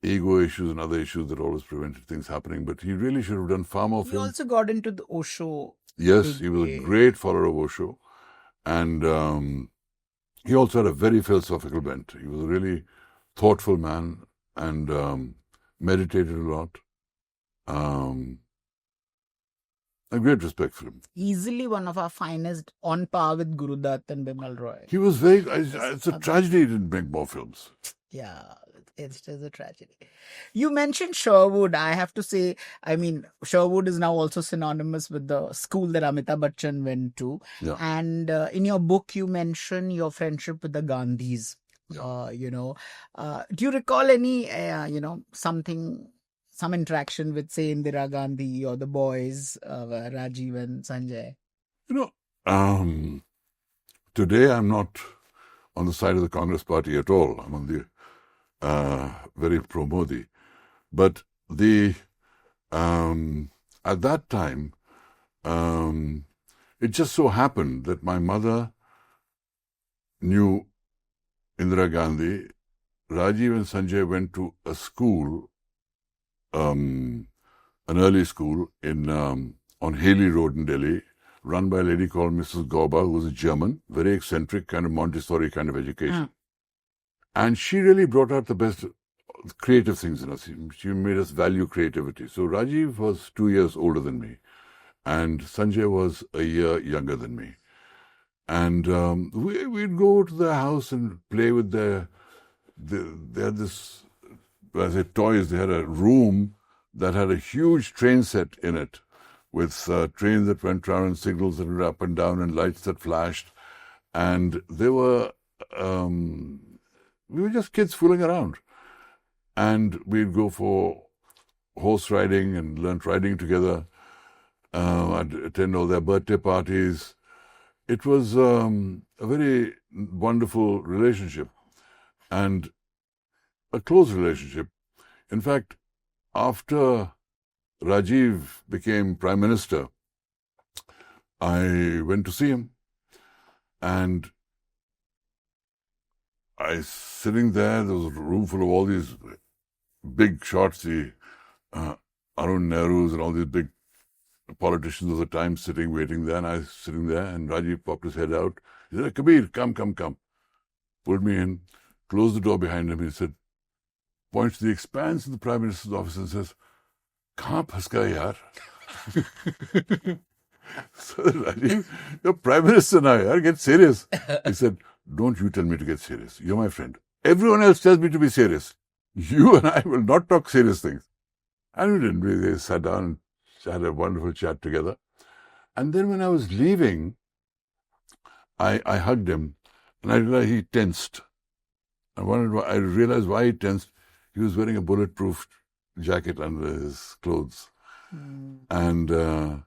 ego issues and other issues that always prevented things happening. But he really should have done far more He films. also got into the Osho. Yes, he was a great follower of Osho. And he also had a very philosophical bent. He was a really thoughtful man, and meditated a lot. A great respect for him. Easily one of our finest, on par with Gurudutt and Bimal Roy. He was very. It's a tragedy he didn't make more films. Yeah, it's just a tragedy. You mentioned Sherwood. I have to say, I mean, Sherwood is now also synonymous with the school that Amitabh Bachchan went to. Yeah. And in your book, you mention your friendship with the Gandhis. Yeah. Do you recall any, some interaction with, say, Indira Gandhi or the boys, Rajiv and Sanjay? Today I'm not on the side of the Congress party at all. I'm on the very pro-Modi. But at that time, it just so happened that my mother knew Indira Gandhi. Rajiv and Sanjay went to a school, an early school on Haley Road in Delhi, run by a lady called Mrs. Gauba, who was a German, very eccentric, kind of Montessori kind of education. And she really brought out the best creative things in us. She made us value creativity. So Rajiv was 2 years older than me, and Sanjay was a year younger than me. And we'd go to their house and play with they had this, when I say toys, they had a room that had a huge train set in it with trains that went around and signals that went up and down and lights that flashed. And they were, we were just kids fooling around. And we'd go for horse riding and learn riding together. I'd attend all their birthday parties. It was a very wonderful relationship and a close relationship. In fact, after Rajiv became Prime Minister, I went to see him, and I was sitting there was a room full of all these big shots, the Arun Nehru's and all these big politicians of the time sitting, waiting there, and I was sitting there, and Rajiv popped his head out. He said, "Kabir, come. Pulled me in, closed the door behind him. He said, points to the expanse in the Prime Minister's office and says, "Kahan phas gaya, yaar?" So Rajiv, you're Prime Minister now, yaar, get serious. He said, "Don't you tell me to get serious. You're my friend. Everyone else tells me to be serious. You and I will not talk serious things." And we didn't. We sat down and had a wonderful chat together. And then when I was leaving, I hugged him, and I realized he tensed. I realized why he tensed. He was wearing a bulletproof jacket under his clothes. And I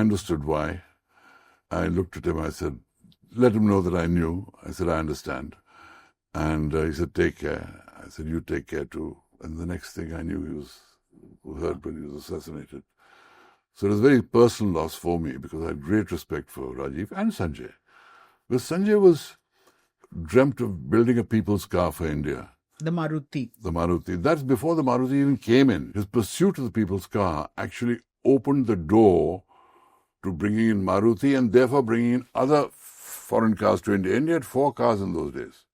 understood why. I looked at him, I said, let him know that I knew. I said, I understand. And he said, take care. I said, you take care too. And the next thing I knew, he was hurt when he was assassinated. So it was a very personal loss for me because I had great respect for Rajiv and Sanjay. Because Sanjay was dreamt of building a people's car for India. The Maruti. The Maruti. That's before the Maruti even came in. His pursuit of the people's car actually opened the door to bringing in Maruti and therefore bringing in other foreign cars to India. India had 4 cars in those days.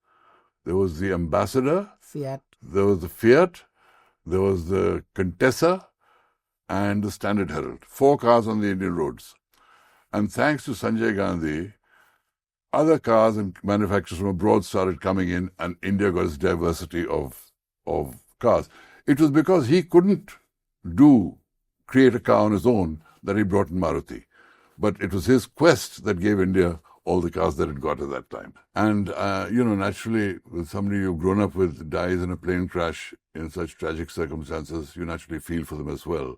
There was the Ambassador, Fiat. There was the Fiat, there was the Contessa, and the Standard Herald. 4 cars on the Indian roads. And thanks to Sanjay Gandhi, other cars and manufacturers from abroad started coming in, and India got its diversity of cars. It was because he couldn't create a car on his own that he brought in Maruti. But it was his quest that gave India all the cars that it got at that time. And, naturally, with somebody you've grown up with dies in a plane crash in such tragic circumstances, you naturally feel for them as well.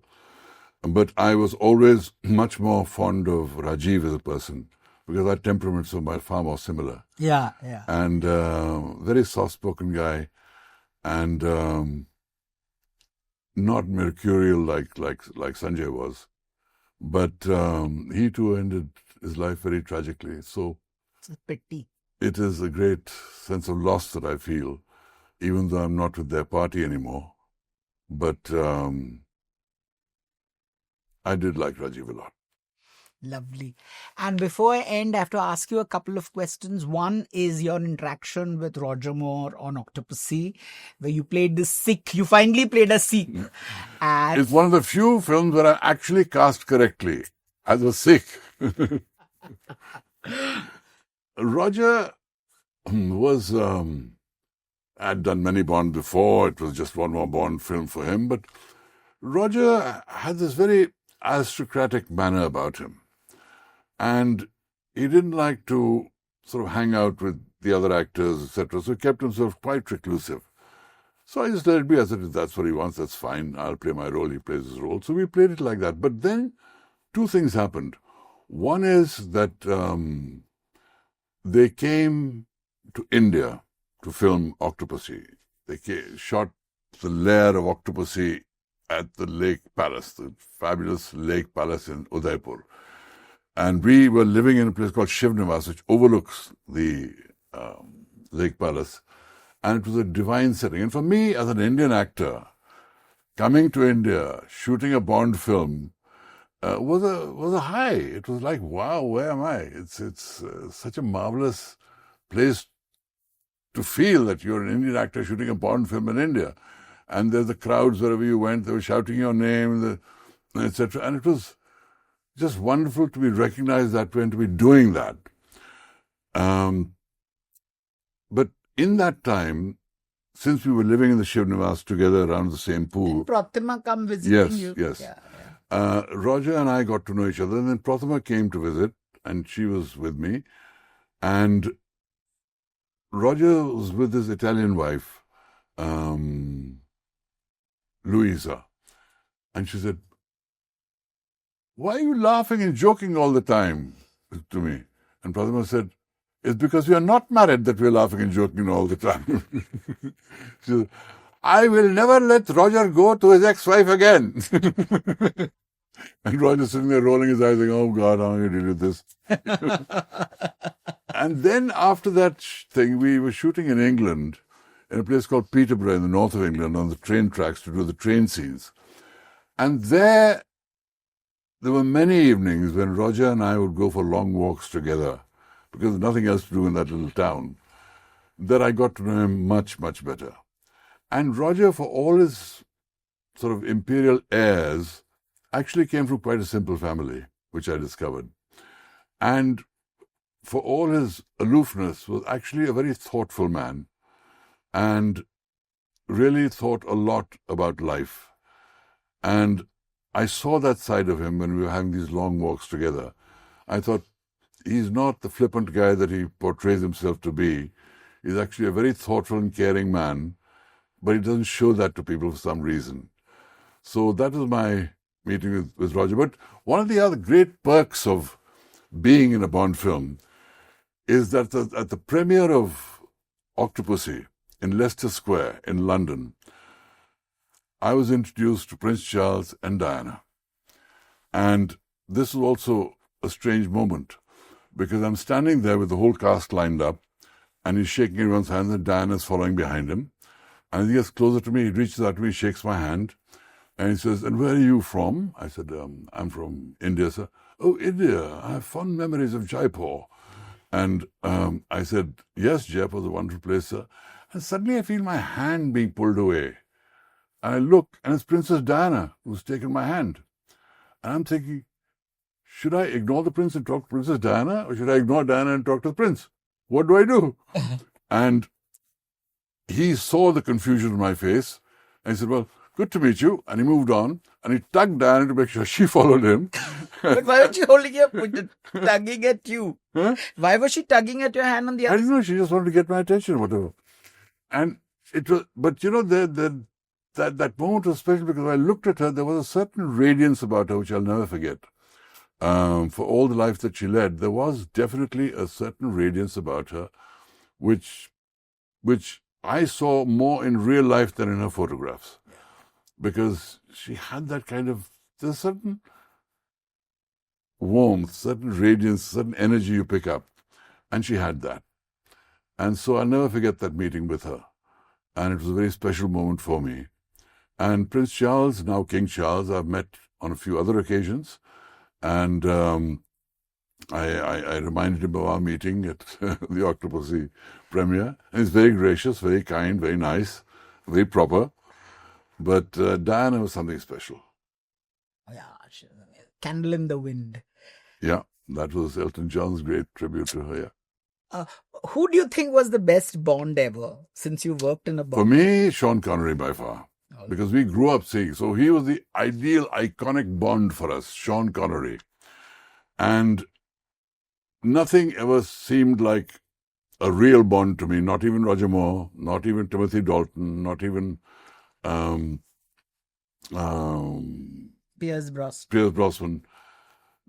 But I was always much more fond of Rajiv as a person because our temperaments were far more similar. Yeah. And very soft-spoken guy and not mercurial like Sanjay was. But he too ended his life very tragically. So it's a pity. It is a great sense of loss that I feel, even though I'm not with their party anymore. But I did like Rajiv a lot. Lovely. And before I end, I have to ask you a couple of questions. One is your interaction with Roger Moore on Octopussy, where you played the Sikh. You finally played a Sikh. And It's one of the few films where I actually cast correctly as a Sikh. Roger was, I'd done many Bond before. It was just one more Bond film for him. But Roger had this very aristocratic manner about him. And he didn't like to sort of hang out with the other actors, etc. So he kept himself quite reclusive. So I just let it be. I said, if that's what he wants, that's fine. I'll play my role, he plays his role. So we played it like that. But then two things happened. One is that they came to India to film Octopussy. Shot the lair of Octopussy at the Lake Palace, the fabulous Lake Palace in Udaipur. And we were living in a place called Shivnivas, which overlooks the Lake Palace. And it was a divine setting. And for me, as an Indian actor, coming to India, shooting a Bond film, was a high. It was like, wow, where am I? It's such a marvelous place to feel that you're an Indian actor shooting a Bond film in India. And there's the crowds wherever you went, they were shouting your name, etc. And it was just wonderful to be recognized that way and to be doing that. But in that time, since we were living in the Shivnivas together around the same pool. Protima come visiting you. Yes. Yeah. Roger and I got to know each other. And then Protima came to visit, and she was with me. And Roger was with his Italian wife, Louisa. And she said, why are you laughing and joking all the time to me? And Protima said, it's because we are not married that we're laughing and joking all the time. She said, I will never let Roger go to his ex-wife again. And Roger's sitting there rolling his eyes saying, oh God, how am I going to deal with this? And then after that thing, we were shooting in England, in a place called Peterborough in the north of England, on the train tracks to do the train scenes. And there were many evenings when Roger and I would go for long walks together, because there's nothing else to do in that little town, that I got to know him much, much better. And Roger, for all his sort of imperial airs, actually came from quite a simple family, which I discovered. And for all his aloofness, was actually a very thoughtful man and really thought a lot about life. And I saw that side of him when we were having these long walks together. I thought, he's not the flippant guy that he portrays himself to be. He's actually a very thoughtful and caring man, but he doesn't show that to people for some reason. So that was my meeting with Roger. But one of the other great perks of being in a Bond film is that at the premiere of Octopussy in Leicester Square in London, I was introduced to Prince Charles and Diana. And this was also a strange moment, because I'm standing there with the whole cast lined up, and he's shaking everyone's hands, and Diana's following behind him. And he gets closer to me, he reaches out to me, shakes my hand, and he says, and where are you from? I said, I'm from India, sir. Oh, India, I have fond memories of Jaipur. And I said, yes, Jaipur is a wonderful place, sir. And suddenly I feel my hand being pulled away. And I look, and it's Princess Diana who's taken my hand. And I'm thinking, should I ignore the prince and talk to Princess Diana, or should I ignore Diana and talk to the prince? What do I do? And he saw the confusion on my face, and he said, well, good to meet you. And he moved on, and he tugged Diana to make sure she followed him. But why was she holding your tugging at you? Huh? Why was she tugging at your hand on the I other don't know, she just wanted to get my attention or whatever. And it was, but you know, that moment was special because when I looked at her, there was a certain radiance about her which I'll never forget. For all the life that she led, there was definitely a certain radiance about her, which I saw more in real life than in her photographs, because she had that kind of, there's a certain warmth, certain radiance, certain energy you pick up, and she had that. And so I'll never forget that meeting with her, and it was a very special moment for me. And Prince Charles, now King Charles, I've met on a few other occasions. And I reminded him of our meeting at the Octopussy premiere. And he's very gracious, very kind, very nice, very proper. But Diana was something special. Yeah, Candle in the Wind. Yeah, that was Elton John's great tribute to her, yeah. Who do you think was the best Bond ever, since you worked in a Bond? For me, Sean Connery by far. Because we grew up seeing. So he was the ideal, iconic Bond for us, Sean Connery. And nothing ever seemed like a real Bond to me, not even Roger Moore, not even Timothy Dalton, not even Pierce Brosnan. Pierce Brosnan.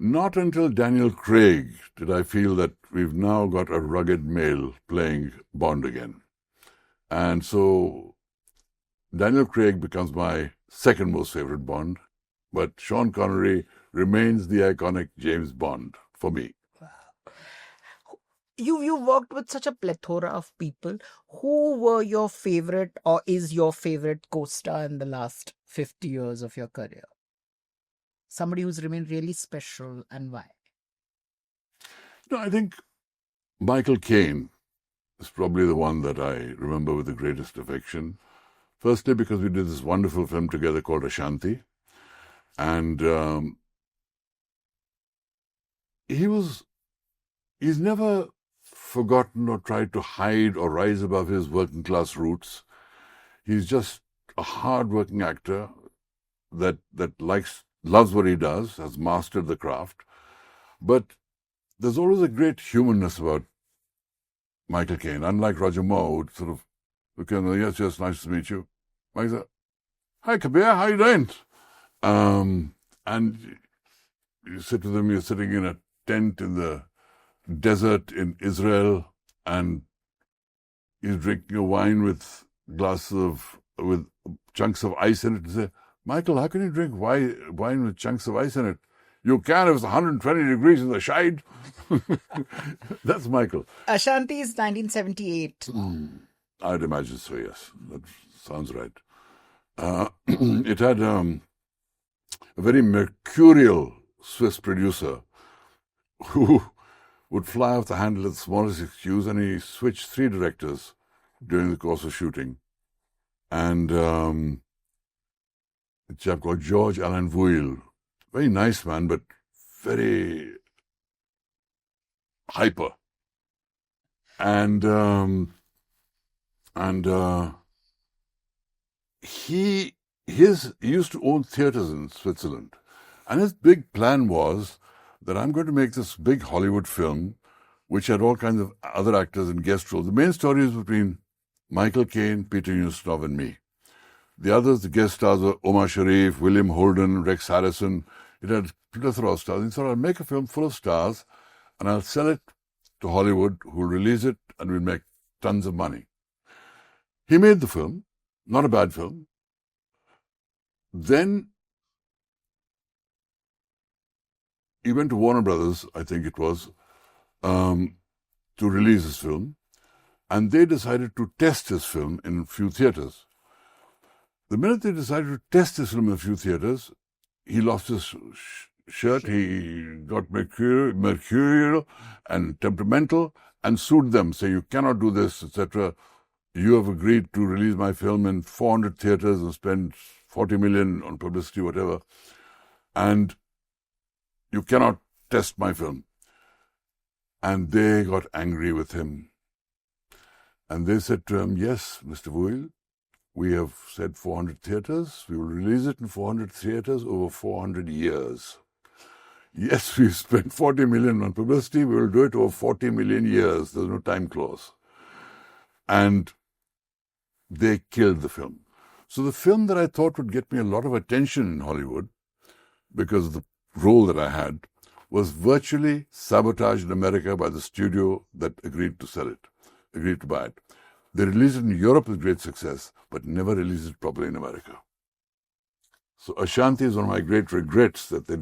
Not until Daniel Craig did I feel that we've now got a rugged male playing Bond again. And so Daniel Craig becomes my second most favorite Bond, but Sean Connery remains the iconic James Bond for me. You worked with such a plethora of people. Who were your favorite or is your favorite co-star in the last 50 years of your career? Somebody who's remained really special, and why? No, I think Michael Caine is probably the one that I remember with the greatest affection. Firstly, because we did this wonderful film together called Ashanti. And he's never forgotten or tried to hide or rise above his working class roots. He's just a hard-working actor that loves what he does, has mastered the craft. But there's always a great humanness about Michael Caine, unlike Roger Moore, who sort of, yes, nice to meet you. Mike said, hi, Kabir, how you doing? And you sit with him, you're sitting in a tent in the desert in Israel, and he's drinking a wine with with chunks of ice in it. And say, Michael, how can you drink wine with chunks of ice in it? You can if it's 120 degrees in the shade. That's Michael. Ashanti is 1978. I'd imagine so, yes. That sounds right. It had a very mercurial Swiss producer who would fly off the handle at the smallest excuse, and he switched 3 directors during the course of shooting. And a chap called George Alain Vouille, very nice man, but very hyper. And he used to own theaters in Switzerland. And his big plan was that I'm going to make this big Hollywood film, which had all kinds of other actors in guest roles. The main story is between Michael Caine, Peter Ustinov, and me. The others, the guest stars, were Omar Sharif, William Holden, Rex Harrison. It had a plethora of stars. And so I'll make a film full of stars, and I'll sell it to Hollywood, who'll release it, and we'll make tons of money. He made the film, not a bad film. Then he went to Warner Brothers, I think it was, to release his film, and they decided to test his film in a few theaters. The minute they decided to test his film in a few theaters, he lost his shirt, he got mercurial and temperamental, and sued them, saying, you cannot do this, etc. You have agreed to release my film in 400 theaters and spend 40 million on publicity, whatever, and you cannot test my film. And they got angry with him. And they said to him, yes, Mr. Vouille, we have said 400 theaters. We will release it in 400 theaters over 400 years. Yes, we've spent 40 million on publicity. We will do it over 40 million years. There's no time clause. And they killed the film. So the film that I thought would get me a lot of attention in Hollywood, because of the role that I had, was virtually sabotaged in America by the studio that agreed to buy it. They released it in Europe with great success, but never released it properly in America. So Ashanti is one of my great regrets that they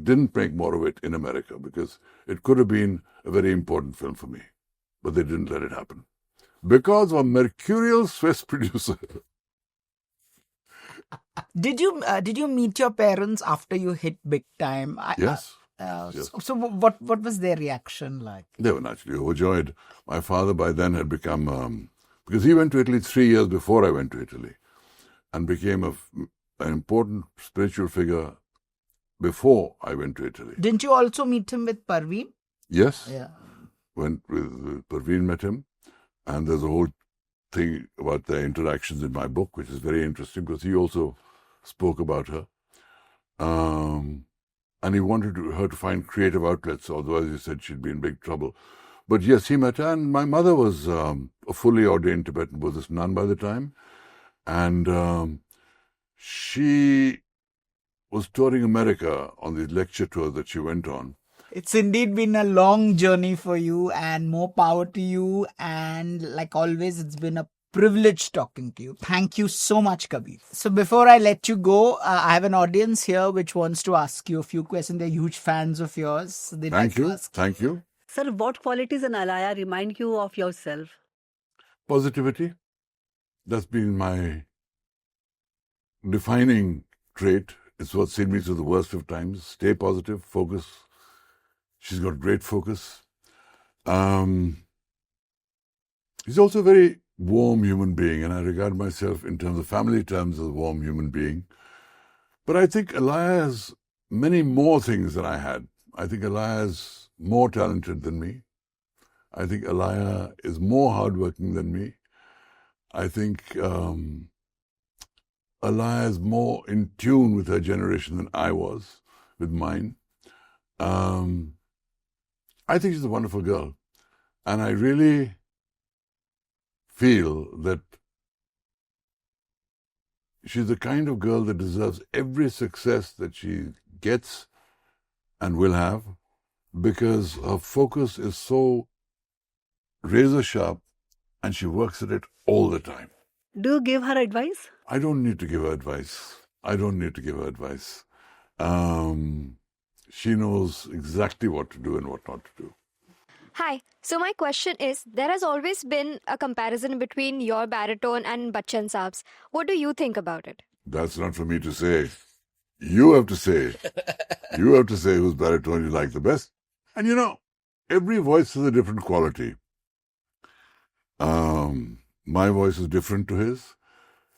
didn't make more of it in America, because it could have been a very important film for me, but they didn't let it happen because of a mercurial Swiss producer. Did you meet your parents after you hit big time? Yes. Yes. So what was their reaction like? They were naturally overjoyed. My father by then had become, because he went to Italy 3 years before I went to Italy, and became an important spiritual figure before I went to Italy. Didn't you also meet him with Parveen? Yes, Yeah. went with Parveen, met him, and there's a whole thing about their interactions in my book, which is very interesting because he also spoke about her. And he wanted her to find creative outlets, otherwise he said she'd be in big trouble. But yes, he met her, and my mother was a fully ordained Tibetan Buddhist nun by the time, and she was touring America on the lecture tour that she went on. It's indeed been a long journey for you, and more power to you. And like always, it's been a privilege talking to you. Thank you so much, Kabir. So before I let you go, I have an audience here which wants to ask you a few questions. They're huge fans of yours. So they'd like Thank you. to ask. Thank you. Sir, what qualities in Alaya remind you of yourself? Positivity. That's been my defining trait. It's what's seen me through the worst of times. Stay positive, focus. She's got great focus. He's also a very warm human being, and I regard myself in terms of family terms as a warm human being. But I think Alaya has many more things than I had. I think Alaya is more talented than me. I think Alaya is more hardworking than me. I think Alaya is more in tune with her generation than I was with mine. I think she's a wonderful girl. And I really feel that she's the kind of girl that deserves every success that she gets and will have, because her focus is so razor sharp and she works at it all the time. Do you give her advice? I don't need to give her advice. She knows exactly what to do and what not to do. Hi. So my question is, there has always been a comparison between your baritone and Bachchan Saab's. What do you think about it? That's not for me to say. You have to say. You have to say whose baritone you like the best. And you know, every voice has a different quality. My voice is different to his.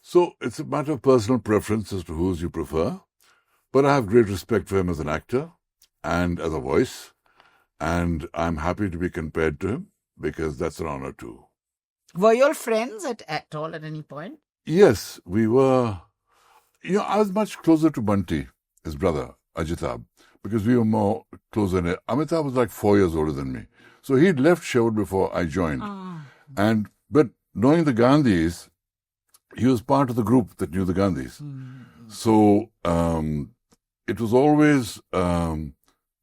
So it's a matter of personal preference as to whose you prefer. But I have great respect for him as an actor and as a voice. And I'm happy to be compared to him because that's an honor too. Were you all friends at all at any point? Yes, we were. You know, I was much closer to Bunty, his brother, Ajitab, because we were more closer. Amitabh was like 4 years older than me. So he'd left Sherwood before I joined. But knowing the Gandhis, he was part of the group that knew the Gandhis. So it was always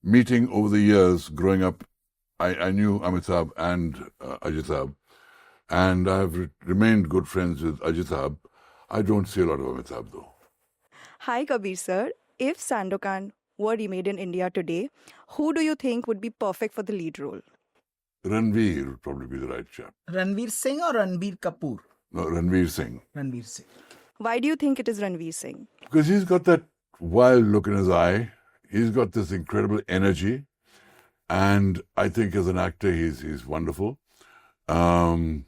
meeting over the years growing up. I knew Amitabh and Ajitab, and I've remained good friends with Ajitab. I don't see a lot of Amitabh though. Hi Kabir sir, if Sandokan were remade in India today, who do you think would be perfect for the lead role? Ranveer would probably be the right chap. Ranveer Singh or Ranbir Kapoor? No, Ranveer Singh. Ranveer Singh. Why do you think it is Ranveer Singh? Because he's got that wild look in his eye. He's got this incredible energy. And I think as an actor, he's wonderful. There's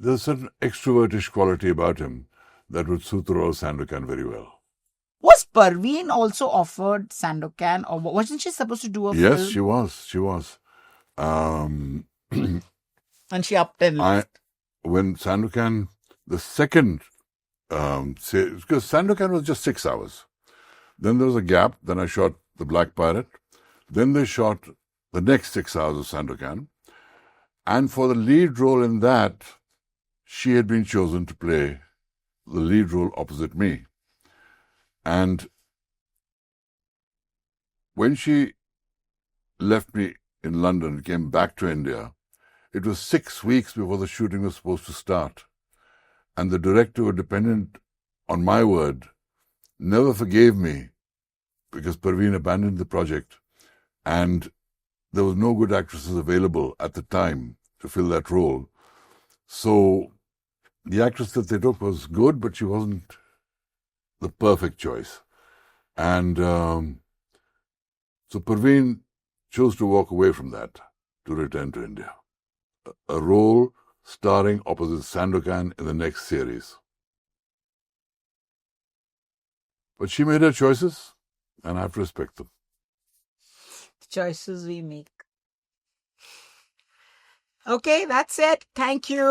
a certain extrovertish quality about him that would suit the role of Sandokan very well. Was Parveen also offered Sandokan, or wasn't she supposed to do a film? Yes, she was. And she upped and left. When Sandokan, the second, because Sandokan was just 6 hours. Then there was a gap. Then I shot The Black Pirate. Then they shot the next 6 hours of Sandokan. And for the lead role in that, she had been chosen to play the lead role opposite me. And when she left me in London and came back to India, it was 6 weeks before the shooting was supposed to start. And the director, who dependent on my word, never forgave me because Parveen abandoned the project and there was no good actresses available at the time to fill that role. So the actress that they took was good, but she wasn't the perfect choice. And so Parveen chose to walk away from that to return to India. A role starring opposite Sandokan in the next series. But she made her choices, and I have to respect them. Choices we make. Okay, that's it. Thank you.